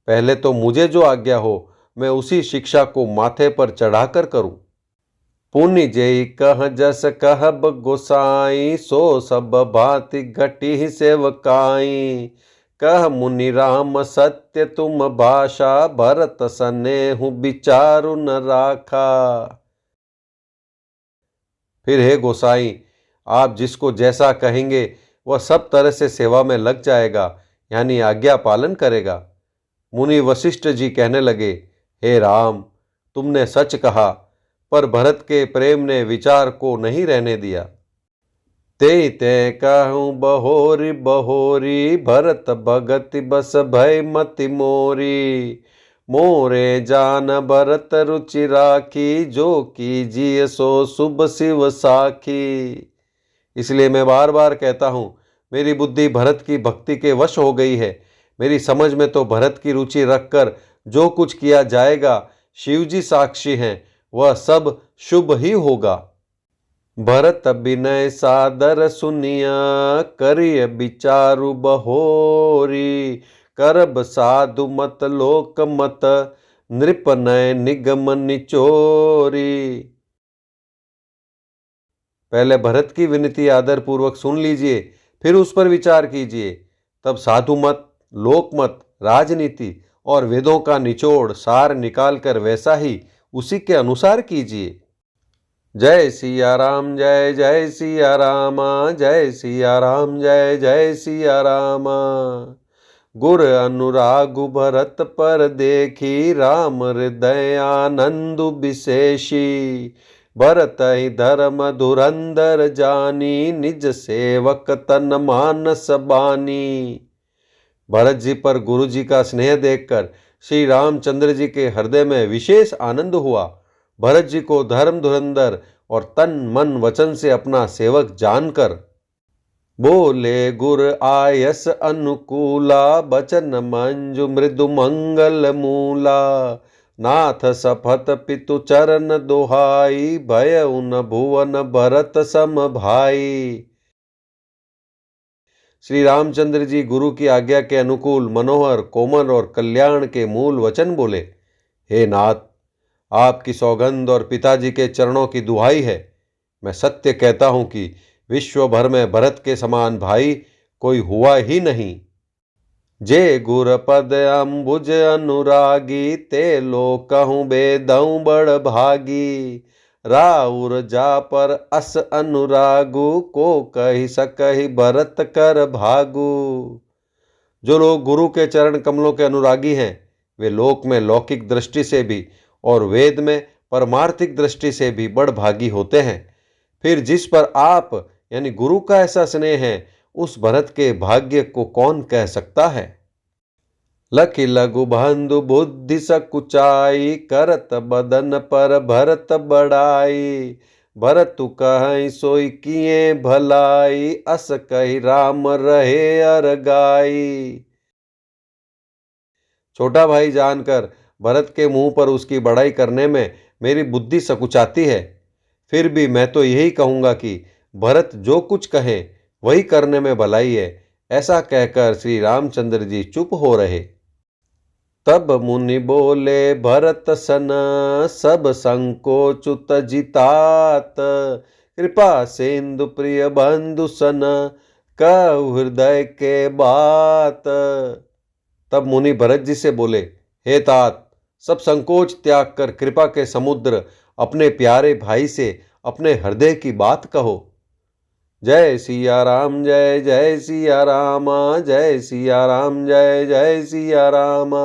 पहले तो मुझे जो आज्ञा हो, मैं उसी शिक्षा को माथे पर चढ़ाकर करूं। पुनि जेई कह जस कहब गोसाई, सो सब भांति घटी सेवकाई। कह मुनि राम सत्य तुम भाषा, भरत सनेहु विचारु न राखा। फिर हे गोसाई, आप जिसको जैसा कहेंगे वह सब तरह से सेवा में लग जाएगा, यानी आज्ञा पालन करेगा। मुनि वशिष्ठ जी कहने लगे, हे राम, तुमने सच कहा, पर भरत के प्रेम ने विचार को नहीं रहने दिया। ते ते कहूँ बहोरी बहोरी, भरत भगति बस भय मति मोरी। मोरे जान भरत रुचि राखी, जो कीजिए सो शुभ शिव साखी। इसलिए मैं बार बार कहता हूँ, मेरी बुद्धि भरत की भक्ति के वश हो गई है। मेरी समझ में तो भरत की रुचि रखकर जो कुछ किया जाएगा, शिवजी साक्षी हैं, वह सब शुभ ही होगा। भरत विनय सादर सुनिया, करिय विचारु बहोरी। करब साधु मत लोक मत, नृप नय निगम निचोरी। पहले भरत की विनती आदर पूर्वक सुन लीजिए, फिर उस पर विचार कीजिए। तब साधु मत, लोक मत, राजनीति और वेदों का निचोड़ सार निकालकर वैसा ही उसी के अनुसार कीजिए। जय सिया राम, जय जय सिया रामा, जय सिया राम, जय जय सिया रामा। गुर अनुरागु भरत पर देखी, राम हृदय आनंदु विशेषी। भरत ही धर्म धुरंधर जानी, निज सेवक तन मानस बानी। भरत जी पर गुरु जी का स्नेह देखकर श्री रामचंद्र जी के हृदय में विशेष आनंद हुआ। भरत जी को धर्म धुरंधर और तन मन वचन से अपना सेवक जानकर बोले, गुर आयस अनुकूला, बचन मंजु मृदु मंगल मूला। नाथ सपथ पितु चरण दोहाई, भयउ न भुवन भरत सम भाई। श्री रामचंद्र जी गुरु की आज्ञा के अनुकूल मनोहर, कोमल और कल्याण के मूल वचन बोले। हे नाथ, आपकी सौगंध और पिताजी के चरणों की दुहाई है। मैं सत्य कहता हूं कि विश्व भर में भरत के समान भाई कोई हुआ ही नहीं। जे गुर पद अम्बुज अनुरागी, ते लो कहूँ बेदऊ बड़ भागी। राउर जा पर अस अनुरागु, को कही सकही भरत कर भागु। जो लोग गुरु के चरण कमलों के अनुरागी हैं, वे लोक में लौकिक दृष्टि से भी और वेद में परमार्थिक दृष्टि से भी बड़ भागी होते हैं। फिर जिस पर आप यानी गुरु का ऐसा स्नेह है, उस भरत के भाग्य को कौन कह सकता है। लखि लघु बंधु बुद्धि सकुचाई, करत बदन पर भरत बड़ाई। भरतु कहि सोई किए भलाई, अस कहि राम रहे अरगाई। छोटा भाई जानकर भरत के मुंह पर उसकी बड़ाई करने में मेरी बुद्धि सकुचाती है। फिर भी मैं तो यही कहूँगा कि भरत जो कुछ कहे वही करने में भलाई है। ऐसा कहकर श्री रामचंद्र जी चुप हो रहे। तब मुनि बोले भरत सन, सब संकोच जितात। कृपा सिंधु प्रिय बंधु सन, कहु हृदय के बात। तब मुनि भरत जी से बोले, हे तात, सब संकोच त्याग कर कृपा के समुद्र अपने प्यारे भाई से अपने हृदय की बात कहो। जय सिया राम, जय जय सिया रामा, जय सिया राम, जय जय सिया रामा।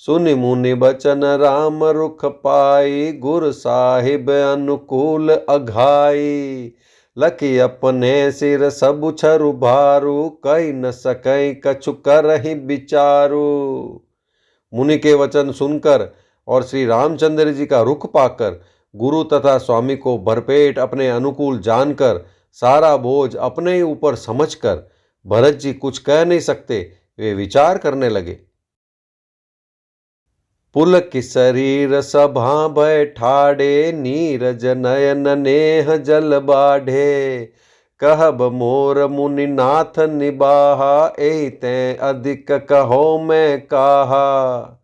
सुनि मुनि बचन राम रुख पाई, गुर साहिब अनुकूल अघाई। लखि अपने सिर सब छरु भारू, कही न सकई कछु करहि विचारू। मुनि के वचन सुनकर और श्री रामचंद्र जी का रुख पाकर, गुरु तथा स्वामी को भरपेट अपने अनुकूल जानकर, सारा बोझ अपने ही ऊपर समझकर भरत जी कुछ कह नहीं सकते। वे विचार करने लगे। पुलक शरीर सभा भय ठाड़े, नीरज नयन नेह जल बाढ़े। कहब मोर मुनि नाथ निबाहा, एहि तैं अधिक कहो मैं काहा।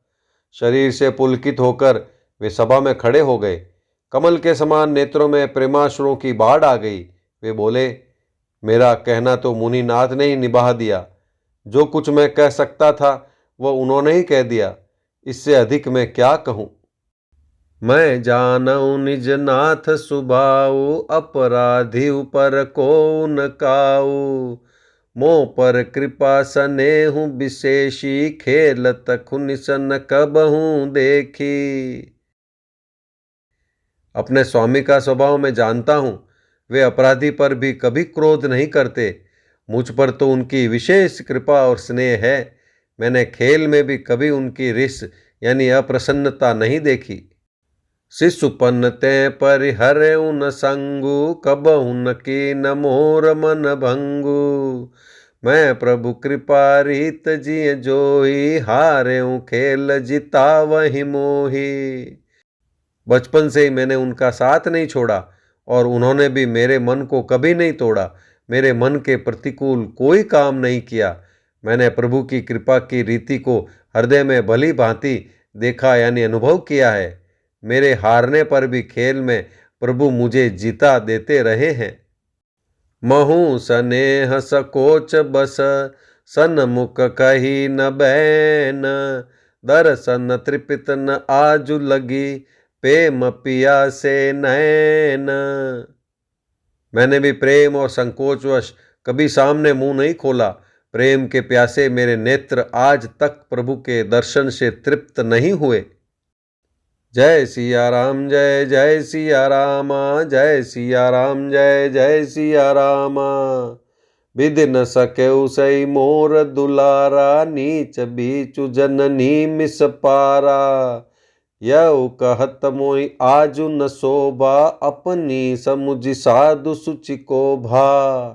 शरीर से पुलकित होकर वे सभा में खड़े हो गए। कमल के समान नेत्रों में प्रेमाश्रुओं की बाढ़ आ गई। वे बोले, मेरा कहना तो मुनिनाथ ने ही निभा दिया। जो कुछ मैं कह सकता था वह उन्होंने ही कह दिया। इससे अधिक मैं क्या कहूँ। मैं जानऊ निज नाथ सुभाऊ, अपराधी पर को न काऊ। मोह पर कृपा सनेहु विशेषी, खेलत खुनि सन कबहूँ देखी। अपने स्वामी का स्वभाव मैं जानता हूँ। वे अपराधी पर भी कभी क्रोध नहीं करते। मुझ पर तो उनकी विशेष कृपा और स्नेह है। मैंने खेल में भी कभी उनकी रिस यानी अप्रसन्नता नहीं देखी। शिशुपन ते परिहरे उन संगु, कबहु न की न मोर मन भंगु। मैं प्रभु कृपा रीत जिय जोई, हारे खेल जिता वही मोही। बचपन से ही मैंने उनका साथ नहीं छोड़ा और उन्होंने भी मेरे मन को कभी नहीं तोड़ा। मेरे मन के प्रतिकूल कोई काम नहीं किया। मैंने प्रभु की कृपा की रीति को हृदय में भली भांति देखा यानी अनुभव किया है। मेरे हारने पर भी खेल में प्रभु मुझे जीता देते रहे हैं। महु स्नेह सकोच बस, सन्मुख कही न बैन। दर्शन तृपित न आजु लगी, प्रेम पिया से नैन। मैंने भी प्रेम और संकोचवश कभी सामने मुंह नहीं खोला। प्रेम के प्यासे मेरे नेत्र आज तक प्रभु के दर्शन से तृप्त नहीं हुए। जय सिया राम, जय जय सिया रामा, जय सिया राम, जय जय सिया रामा। विधि न सके सई मोर दुलारा, नीच बीचु जननी मिस पारा। यऊ कहत मोई आजु न शोभा, अपनी समुझ साधु सुचि को भा।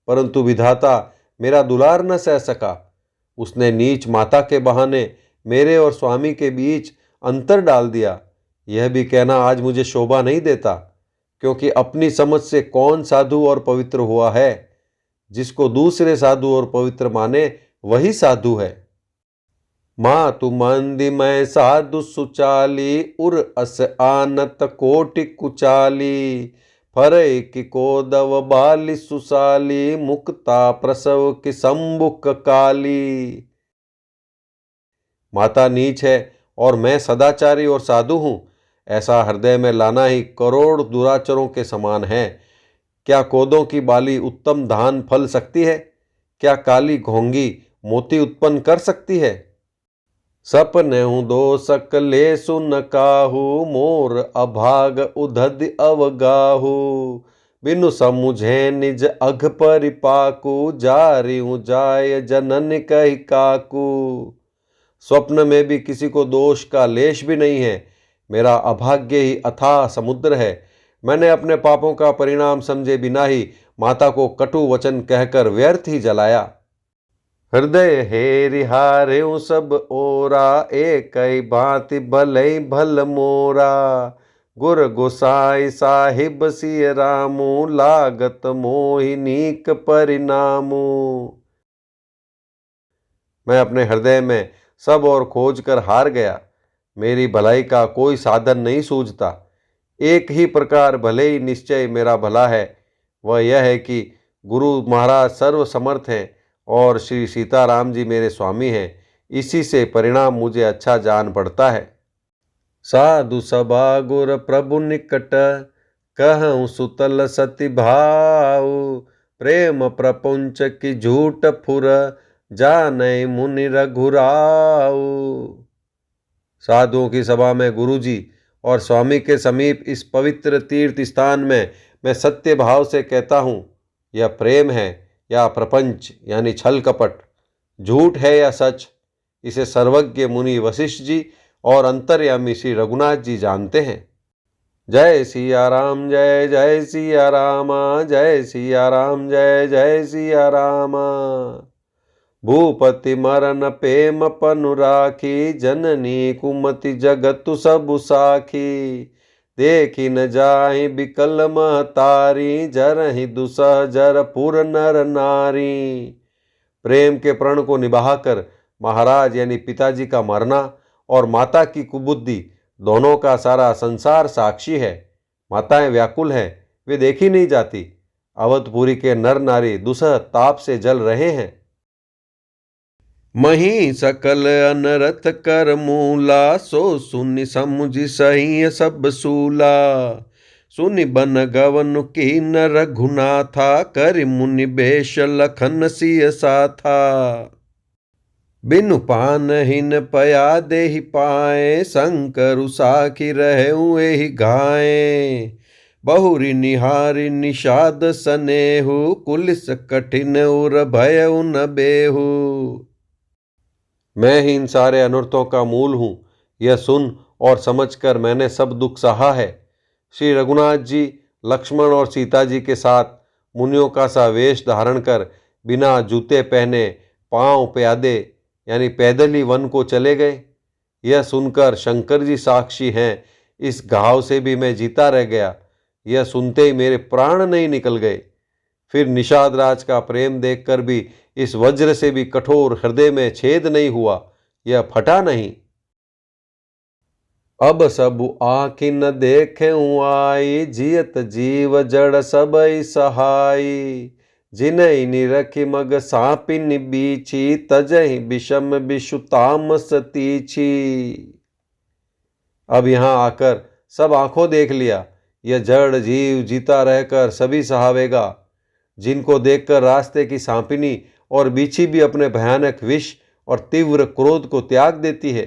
परंतु विधाता मेरा दुलार न सह सका। उसने नीच माता के बहाने मेरे और स्वामी के बीच अंतर डाल दिया, यह भी कहना आज मुझे शोभा नहीं देता, क्योंकि अपनी समझ से कौन साधु और पवित्र हुआ है। जिसको दूसरे साधु और पवित्र माने वही साधु है। मातु मंदी मैं साधु सुचाली, उर अस आनत कोटि कुचाली, फरई की कोदव बाली सुसाली, मुक्ता प्रसव की संबुक काली। माता नीच है और मैं सदाचारी और साधु हूँ, ऐसा हृदय में लाना ही करोड़ दुराचरों के समान है। क्या कोदों की बाली उत्तम धान फल सकती है? क्या काली घोंगी मोती उत्पन्न कर सकती है? सपने हूँ दो सकले सुन काहू, मोर अभाग उधद अवगाहू, बिनु समुझे निज अघ परिपाकू, जारी हूँ जाय जनन कही काकू। स्वप्न में भी किसी को दोष का लेश भी नहीं है। मेरा अभाग्य ही अथाह समुद्र है। मैंने अपने पापों का परिणाम समझे बिना ही माता को कटु वचन कहकर व्यर्थ ही जलाया। हृदय हेरि हार्यो सब ओरा, एक भांति भले भल मोरा, गुर गोसाई साहिब सिय रामू, लागत मोहिनीक परिणामू। मैं अपने हृदय में सब और खोज कर हार गया। मेरी भलाई का कोई साधन नहीं सूझता। एक ही प्रकार भले ही निश्चय मेरा भला है, वह यह है कि गुरु महाराज सर्व समर्थ हैं और श्री सीताराम जी मेरे स्वामी हैं। इसी से परिणाम मुझे अच्छा जान पड़ता है। साधु सभा गुर प्रभु निकट, कहूँ सुतल सति भाव, प्रेम प्रपुंच की झूठ फुर, जानै मुनि रघुराऊ। साधुओं की सभा में गुरुजी और स्वामी के समीप इस पवित्र तीर्थ स्थान में मैं सत्य भाव से कहता हूँ, यह प्रेम है या प्रपंच यानी छल कपट, झूठ है या सच, इसे सर्वज्ञ मुनि वशिष्ठ जी और अंतर्यामी श्री रघुनाथ जी जानते हैं। जय सिया राम जय जय सिया रामा, जय सिया राम जय जय सिया रामा। भूपति मरन प्रेम पनु राखी, जननी कुमति जगतु सबु साखी, देखी न जाहि बिकल महतारी, जरहि दुसह जर पुर नर नारी। प्रेम के प्रण को निभाकर महाराज यानी पिताजी का मरना और माता की कुबुद्धि दोनों का सारा संसार साक्षी है। माताएं व्याकुल हैं, वे देखी नहीं जाती। अवधपुरी के नर नारी दुसह ताप से जल रहे हैं। मही सकल अनरथ कर मूला, सो सुनि समुझि सही सब सूला, सुनि बन गवन की न रघुनाथा, कर मुनि बेश लखन सिय साथा। बिनु पान हिन पया देहि पाए, शंकर साखी रहु एहि घाए, बहुरी निहारी निषाद सनेहु, कुलिस कठिन उर भय न बेहु। मैं ही इन सारे अनर्थों का मूल हूँ, यह सुन और समझकर मैंने सब दुख सहा है। श्री रघुनाथ जी लक्ष्मण और सीता जी के साथ मुनियों का सा वेश धारण कर बिना जूते पहने पांव प्यादे यानी पैदल ही वन को चले गए। यह सुनकर शंकर जी साक्षी हैं, इस घाव से भी मैं जीता रह गया। यह सुनते ही मेरे प्राण नहीं निकल गए। फिर निषाद राज का प्रेम देखकर भी इस वज्र से भी कठोर हृदय में छेद नहीं हुआ, यह फटा नहीं। अब सब आँखि न देखे आई, जियत जीव जड़ सबई सहाई, जिनहि निरखि मग सापिन बीछी, तजहि विषम विषु तामस तीछी। अब यहाँ आकर सब आंखों देख लिया, यह जड़ जीव जीता रहकर सभी सहावेगा। जिनको देखकर रास्ते की सांपिनी और बीछी भी अपने भयानक विष और तीव्र क्रोध को त्याग देती है।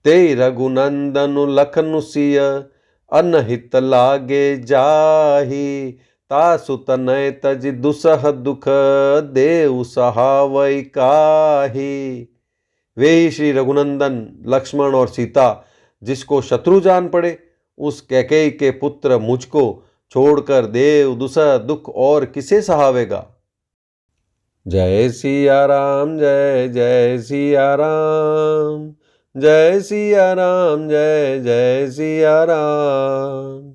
ते रघुनंदनु लखनु सिय, अनहित लागे जाही, तासु तनय तज दुसह दुख, देव सहावै काही। वे ही श्री रघुनंदन लक्ष्मण और सीता जिसको शत्रु जान पड़े, उस कैकेयी के पुत्र मुझको छोड़कर देव दुसह दुख और किसे सहावेगा। जय सिया राम जय जय सिया राम, जय सिया राम, जय जय सिया राम।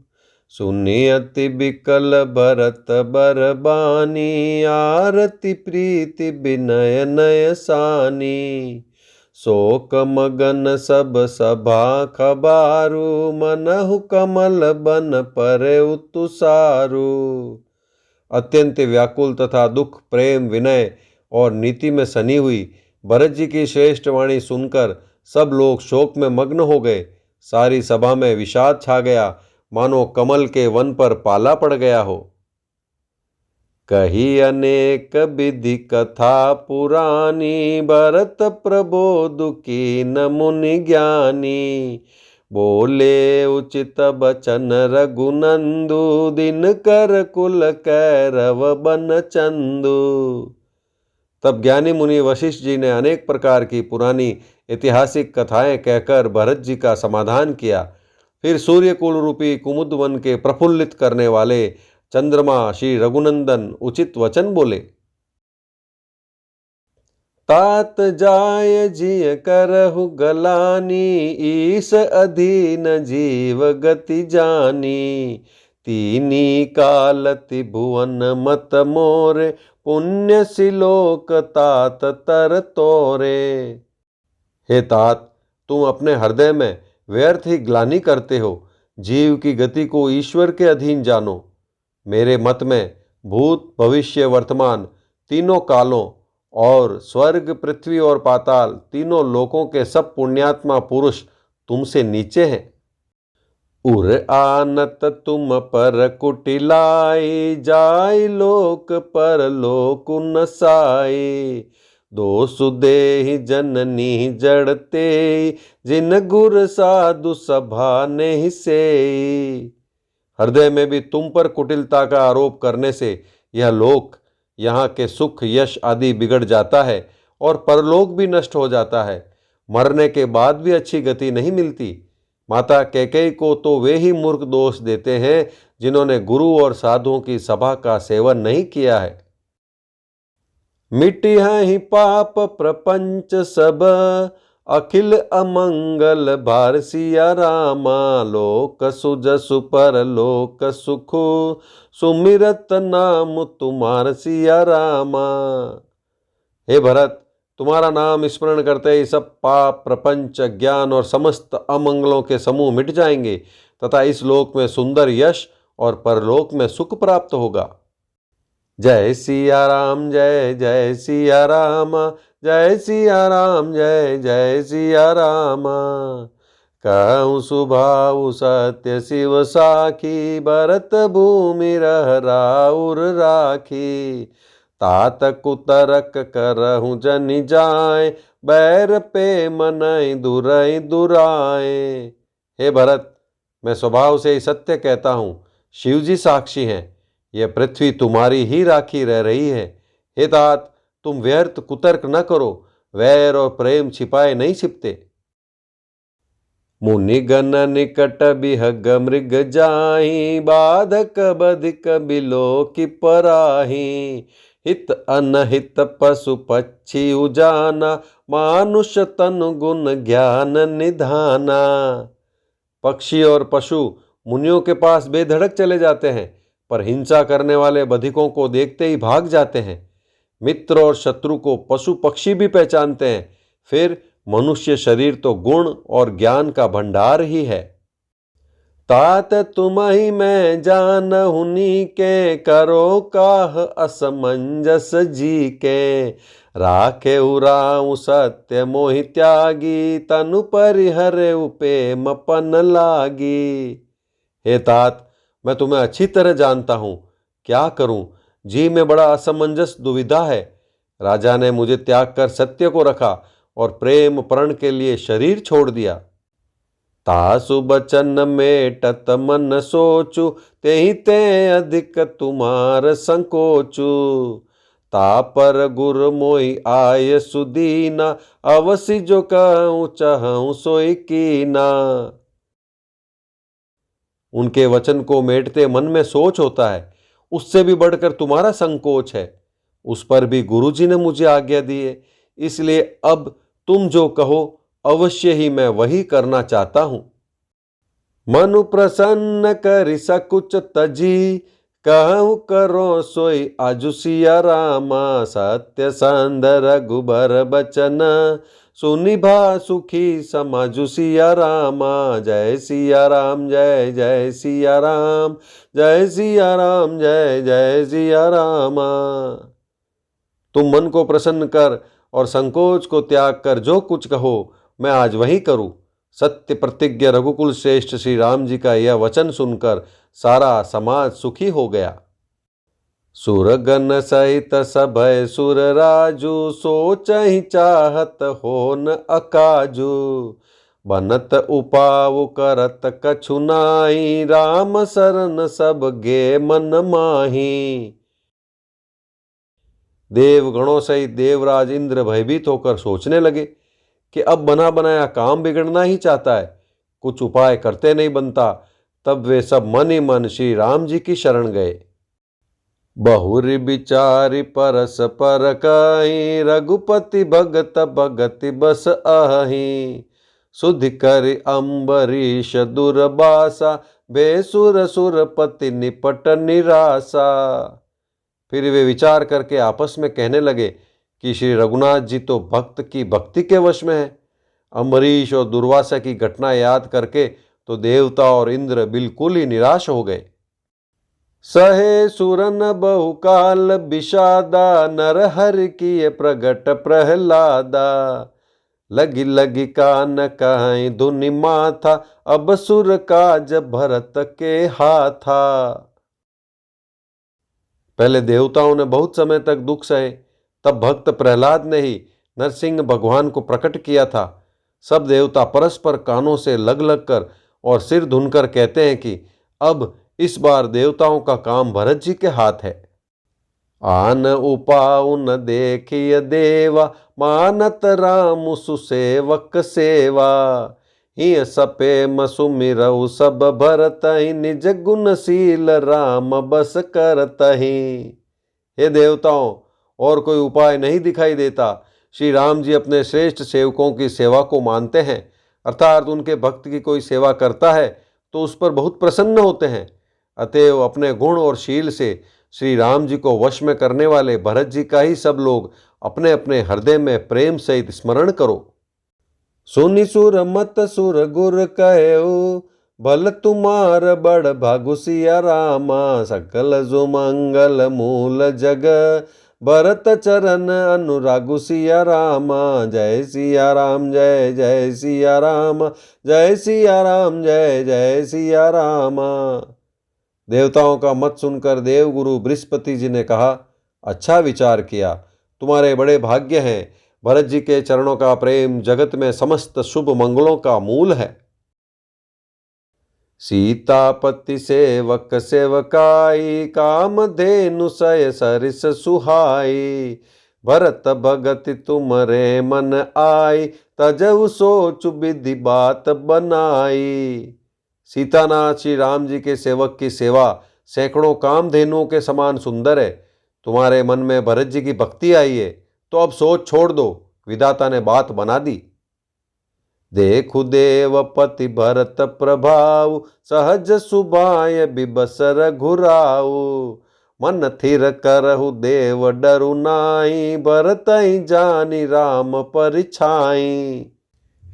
सुनी अति बिकल भरत बरबानी, आरती प्रीति विनय नय सानी। शोक मगन सब सभा खबारू, मनहु कमल बन परे तुसारू। अत्यंत व्याकुल तथा दुख, प्रेम, विनय और नीति में सनी हुई भरत जी की श्रेष्ठ वाणी सुनकर सब लोग शोक में मग्न हो गए। सारी सभा में विषाद छा गया, मानो कमल के वन पर पाला पड़ गया हो। कही अनेक विधि कथा पुरानी, भरत प्रबोध कीन मुनि ज्ञानी। बोले उचित बचन रघुनंदु, दिन कर कुल कैरव बन चंदु। तब ज्ञानी मुनि वशिष्ठ जी ने अनेक प्रकार की पुरानी ऐतिहासिक कथाएं कहकर भरत जी का समाधान किया। फिर सूर्यकुल रूपी कुमुद वन के प्रफुल्लित करने वाले चंद्रमा श्री रघुनंदन उचित वचन बोले। तात जाय जिय करहु गलानी, ईस अधीन जीव गति जानी। तीनी कालति भुवन मत मोरे, पुण्य सिलोक तात तर तोरे। हे तात, तुम अपने हृदय में व्यर्थ ही ग्लानि करते हो। जीव की गति को ईश्वर के अधीन जानो। मेरे मत में भूत, भविष्य, वर्तमान तीनों कालों और स्वर्ग, पृथ्वी और पाताल तीनों लोकों के सब पुण्यात्मा पुरुष तुमसे नीचे हैं। उर आनत तुम पर कुटिलाई, जाय लोक पर लोक नसाई। दो सुदेहि जननी जड़ते, जिन गुर साधु सभा नहीं से। हृदय में भी तुम पर कुटिलता का आरोप करने से यह लोक, यहाँ के सुख यश आदि बिगड़ जाता है और परलोक भी नष्ट हो जाता है। मरने के बाद भी अच्छी गति नहीं मिलती। माता कैकेयी को तो वे ही मूर्ख दोष देते हैं जिन्होंने गुरु और साधुओं की सभा का सेवन नहीं किया है। मिटी ही पाप प्रपंच सब, अखिल अमंगल भार सिया रामा। लोक सुजसु पर लोक सुखु, सुमिरत नाम तुम्हार सिया रामा। हे भरत, तुम्हारा नाम स्मरण करते ही सब पाप, प्रपंच, ज्ञान और समस्त अमंगलों के समूह मिट जाएंगे तथा इस लोक में सुंदर यश और परलोक में सुख प्राप्त होगा। जय सिया राम, जय जय सिया राम। जय सिया राम, जय जय सिया राम। कहूँ सुभाऊ सत्य शिव साखी, भरत भूमि रह राउर राखी। तात कुतरक करहूँ जनि जाए, बैर पे मनई दुरई दुराए। हे भरत, मैं स्वभाव से ही सत्य कहता हूँ, शिवजी साक्षी हैं। यह पृथ्वी तुम्हारी ही राखी रह रही है। हे तात, तुम व्यर्थ कुतर्क न करो, वैर और प्रेम छिपाए नहीं छिपते। मुनिगण निकट बिहग मृग जाहि, बाधक बधिक बिलो की पराही। हित अनहित पशु पक्षी उजाना, मानुष तनु गुण ज्ञान निधाना। पक्षी और पशु मुनियों के पास बेधड़क चले जाते हैं, पर हिंसा करने वाले बधिकों को देखते ही भाग जाते हैं। मित्र और शत्रु को पशु पक्षी भी पहचानते हैं, फिर मनुष्य शरीर तो गुण और ज्ञान का भंडार ही है। तात तुम ही मैं जान हुनी के, करो काह असमंजस जी के। राखे उराऊ सत्य मोहि त्यागी, तनु परिहरे उपेम पन लागी। हे तात, मैं तुम्हें अच्छी तरह जानता हूँ, क्या करूँ, जी में बड़ा असमंजस दुविधा है। राजा ने मुझे त्याग कर सत्य को रखा और प्रेम प्रण के लिए शरीर छोड़ दिया। तासु बचन मेटत मन सोचु, तेहि ते अधिक तुम्हार संकोचु। तापर गुर मोहि आय सुदीना, अवसि जो कहूँ चहूँ सोई कीना। उनके वचन को मेटते मन में सोच होता है, उससे भी बढ़कर तुम्हारा संकोच है। उस पर भी गुरुजी ने मुझे आज्ञा दी है, इसलिए अब तुम जो कहो अवश्य ही मैं वही करना चाहता हूं। मनु प्रसन्न करि सकुच तजी, कहूँ करो सोई आजु सिया रामा। सत्य सांद रघुबर बचन, सुनिभा सुखी समाजु सिया रामा। जय सिया राम जय जय सिया राम, जय सिया राम जय जय सिया रामा। तुम मन को प्रसन्न कर और संकोच को त्याग कर जो कुछ कहो मैं आज वही करूं। सत्य प्रतिज्ञ रघुकुल श्रेष्ठ श्री राम जी का यह वचन सुनकर सारा समाज सुखी हो गया। सुरगन सहित सभय सुर राजू, सोचहि चाहत होन अकाजू। बनत उपाव करत कछु नाहि, राम शरण सब गे मन माही। देवगणों सहित देवराज इंद्र भयभीत होकर सोचने लगे कि अब बना बनाया काम बिगड़ना ही चाहता है, कुछ उपाय करते नहीं बनता। तब वे सब मन ही मन श्री राम जी की शरण गए। बहुरी विचारी परस पर कहीं, रघुपति भगत भगति बस आही। सुधि कर अम्बरीश दुर्बासा, बेसुर सुरपति निपट निरासा। फिर वे विचार करके आपस में कहने लगे कि श्री रघुनाथ जी तो भक्त की भक्ति के वश में है। अम्बरीश और दुर्वासा की घटना याद करके तो देवता और इंद्र बिल्कुल ही निराश हो गए। सहे सुरन बहुकाल विषादा, नर हरि किए प्रगट प्रहलादा। लगी लगी कान कहीं धुनि माथा, अब सुर काज भरत के हाथा। पहले देवताओं ने बहुत समय तक दुख सहे, तब भक्त प्रहलाद ने ही नरसिंह भगवान को प्रकट किया था। सब देवता परस्पर कानों से लग लग कर और सिर धुनकर कहते हैं कि अब इस बार देवताओं का काम भरत जी के हाथ है। आन उपाउ न देखिय देवा, मानत राम सुसेवक सेवा। हिय सपेम सुमिरऊ सब भरतहि, निज गुणशील राम बस करतहि। हे देवताओं, और कोई उपाय नहीं दिखाई देता। श्री राम जी अपने श्रेष्ठ सेवकों की सेवा को मानते हैं, अर्थात उनके भक्त की कोई सेवा करता है तो उस पर बहुत प्रसन्न होते हैं। अतएव अपने गुण और शील से श्री राम जी को वश में करने वाले भरत जी का ही सब लोग अपने अपने हृदय में प्रेम सहित स्मरण करो। सुनि सुर मत सुर गुर कहो, भल तुम्हार बड़ भागु सिया रामा। सकल जो मंगल मूल जग, भरत चरण अनुरागु सिया रामा। जय सिया राम जय जय सिया राम, जय सिया राम जय जय सिया रामा। देवताओं का मत सुनकर देवगुरु बृहस्पति जी ने कहा, अच्छा विचार किया, तुम्हारे बड़े भाग्य हैं। भरत जी के चरणों का प्रेम जगत में समस्त शुभ मंगलों का मूल है। सीतापति सेवक सेवकाई, कामधेनु सय सरिस सुहाई। भरत भगति तुमरे मन आई, तजहु सोचु विधि बात बनाई। सीतानाथ श्री राम जी के सेवक की सेवा सैकड़ों कामधेनुओं के समान सुंदर है। तुम्हारे मन में भरत जी की भक्ति आई है तो अब सोच छोड़ दो, विधाता ने बात बना दी। देखु देवपति भरत प्रभाव, सहज सुभाय बिबसर घुराऊ। मन थिर करहु देव डरु नाई, भरत ही जानी राम परिछाई।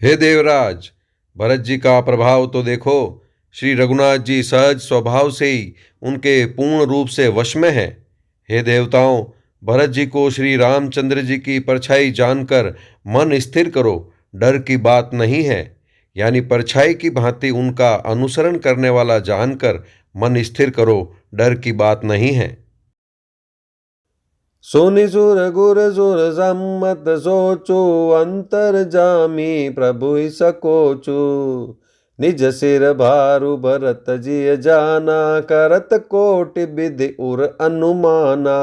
हे देवराज, भरत जी का प्रभाव तो देखो। श्री रघुनाथ जी सहज स्वभाव से ही उनके पूर्ण रूप से वश में है। हे देवताओं, भरत जी को श्री रामचंद्र जी की परछाई जानकर मन स्थिर करो, डर की बात नहीं है। यानी परछाई की भांति उनका अनुसरण करने वाला जानकर मन स्थिर करो, डर की बात नहीं है। सोनि सुर गुर सुर सम्मत सोचो, अंतर जामी प्रभु ही सकोचो। निज सिर भारु भरत जी जाना, करत कोटि विधि उर अनुमाना।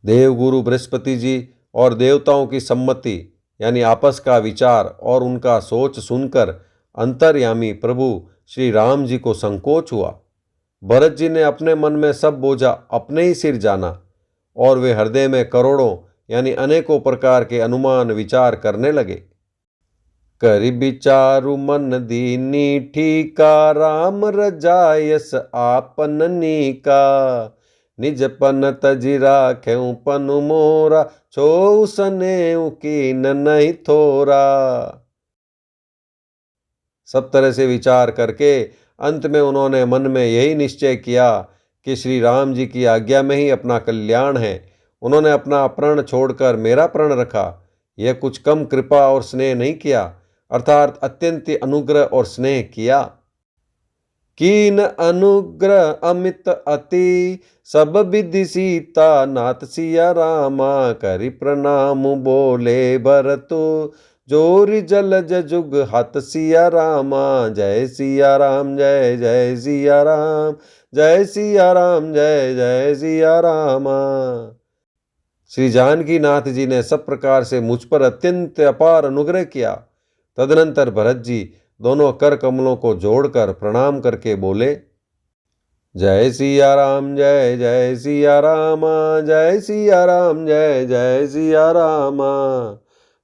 देवगुरु बृहस्पति जी और देवताओं की सम्मति यानी आपस का विचार और उनका सोच सुनकर अंतर्यामी प्रभु श्री राम जी को संकोच हुआ। भरत जी ने अपने मन में सब बोझा अपने ही सिर जाना और वे हृदय में करोड़ों यानी अनेकों प्रकार के अनुमान विचार करने लगे। करि विचारु मन दीनी ठीका, राम रजायस आपननी का। निज पन तजि राखेउ पनु मोरा, छोउ सनेउ कीन नहीं थोरा। सब तरह से विचार करके अंत में उन्होंने मन में यही निश्चय किया कि श्री राम जी की आज्ञा में ही अपना कल्याण है। उन्होंने अपना प्रण छोड़कर मेरा प्रण रखा। यह कुछ कम कृपा और स्नेह नहीं किया, अर्थात अत्यंत अनुग्रह और स्नेह किया। कीन अनुग्रह अमित अति, सब विधि सीता नाथ सिया रामा। करि प्रणाम बोले भरतु, जोरि जलज जुग हाथ सिया रामा। जय सिया राम जय जय सिया राम, जय सिया राम जय जय सिया रामा। श्री जानकी नाथ जी ने सब प्रकार से मुझ पर अत्यंत अपार अनुग्रह किया। तदनंतर भरत जी दोनों कर कमलों को जोड़कर प्रणाम करके बोले, जय सिया राम जय जय सिया रामा, जय सिया राम जय जय सिया रामा।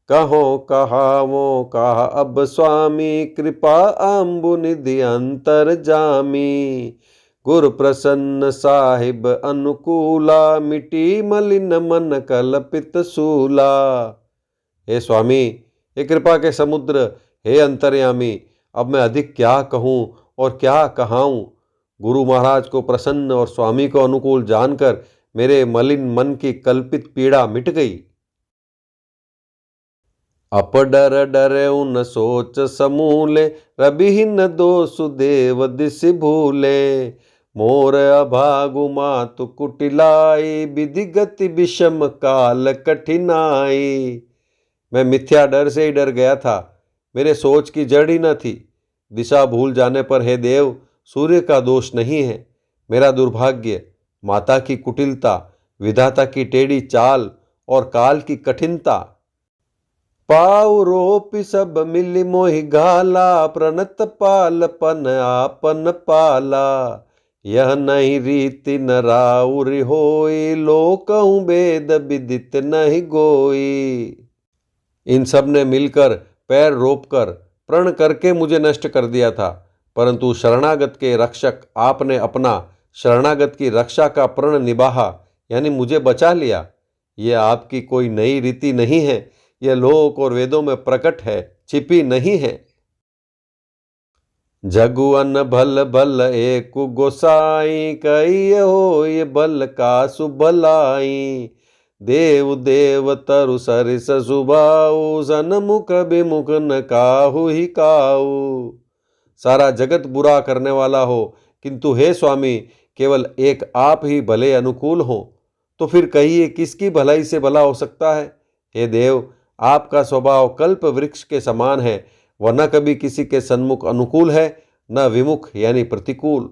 कहो कहावो कहा अब स्वामी, कृपा अम्बु निधि अंतर जामी। गुर प्रसन्न साहिब अनुकूला, मिटी मलिन मन कल्पित सूला। हे स्वामी, हे कृपा के समुद्र, हे अंतर्यामी, अब मैं अधिक क्या कहूँ और क्या कहाऊँ। गुरु महाराज को प्रसन्न और स्वामी को अनुकूल जानकर मेरे मलिन मन की कल्पित पीड़ा मिट गई। अपडर डरेउ न सोच समूले, रबिहीन दोषु देव दिस भूले। मोर अभागु मातु कुटिलाई, विधि गति विषम काल कठिनाई। मैं मिथ्या डर से ही डर गया था, मेरे सोच की जड़ ही न थी। दिशा भूल जाने पर हे देव, सूर्य का दोष नहीं है, मेरा दुर्भाग्य, माता की कुटिलता, विधाता की टेढ़ी चाल और काल की कठिनता। पाउ रोपि सब मिलि मोहि घाला, प्रणत पालपन आपन पाला। यह नहीं रीति न राउर होई, लोकहु वेद विदित नहीं गोई। इन सब ने मिलकर पैर रोपकर प्रण करके मुझे नष्ट कर दिया था, परंतु शरणागत के रक्षक आपने अपना शरणागत की रक्षा का प्रण निभाा, यानी मुझे बचा लिया। यह आपकी कोई नई रीति नहीं है, यह लोक और वेदों में प्रकट है, छिपी नहीं है। जगुअन भल भल एक गोसाई, कई होय बल का सुभलाई। देव देव तरु सरिस सुभाऊ, सनमुख विमुख न काहू ही काऊ। सारा जगत बुरा करने वाला हो, किंतु हे स्वामी, केवल एक आप ही भले अनुकूल हो, तो फिर कहिए किसकी भलाई से भला हो सकता है। हे देव, आपका स्वभाव कल्प वृक्ष के समान है, वह न कभी किसी के सन्मुख अनुकूल है, न विमुख यानी प्रतिकूल।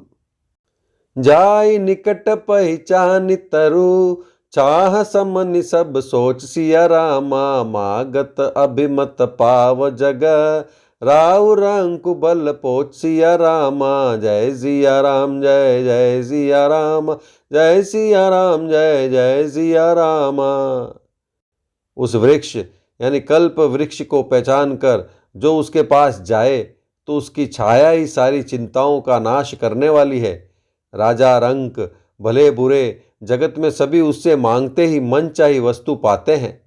जाय निकट पहचान तरु, चाह समनि सब सोच सिया रामा। मागत अभिमत पाव जग, राव रंकु बल पोच सिया रामा। जय सिया राम जय जय सिया राम, जय सिया राम जय जय सिया रामा। उस वृक्ष यानी कल्प वृक्ष को पहचान कर जो उसके पास जाए तो उसकी छाया ही सारी चिंताओं का नाश करने वाली है। राजा रंक, भले बुरे, जगत में सभी उससे मांगते ही मन चाही वस्तु पाते हैं।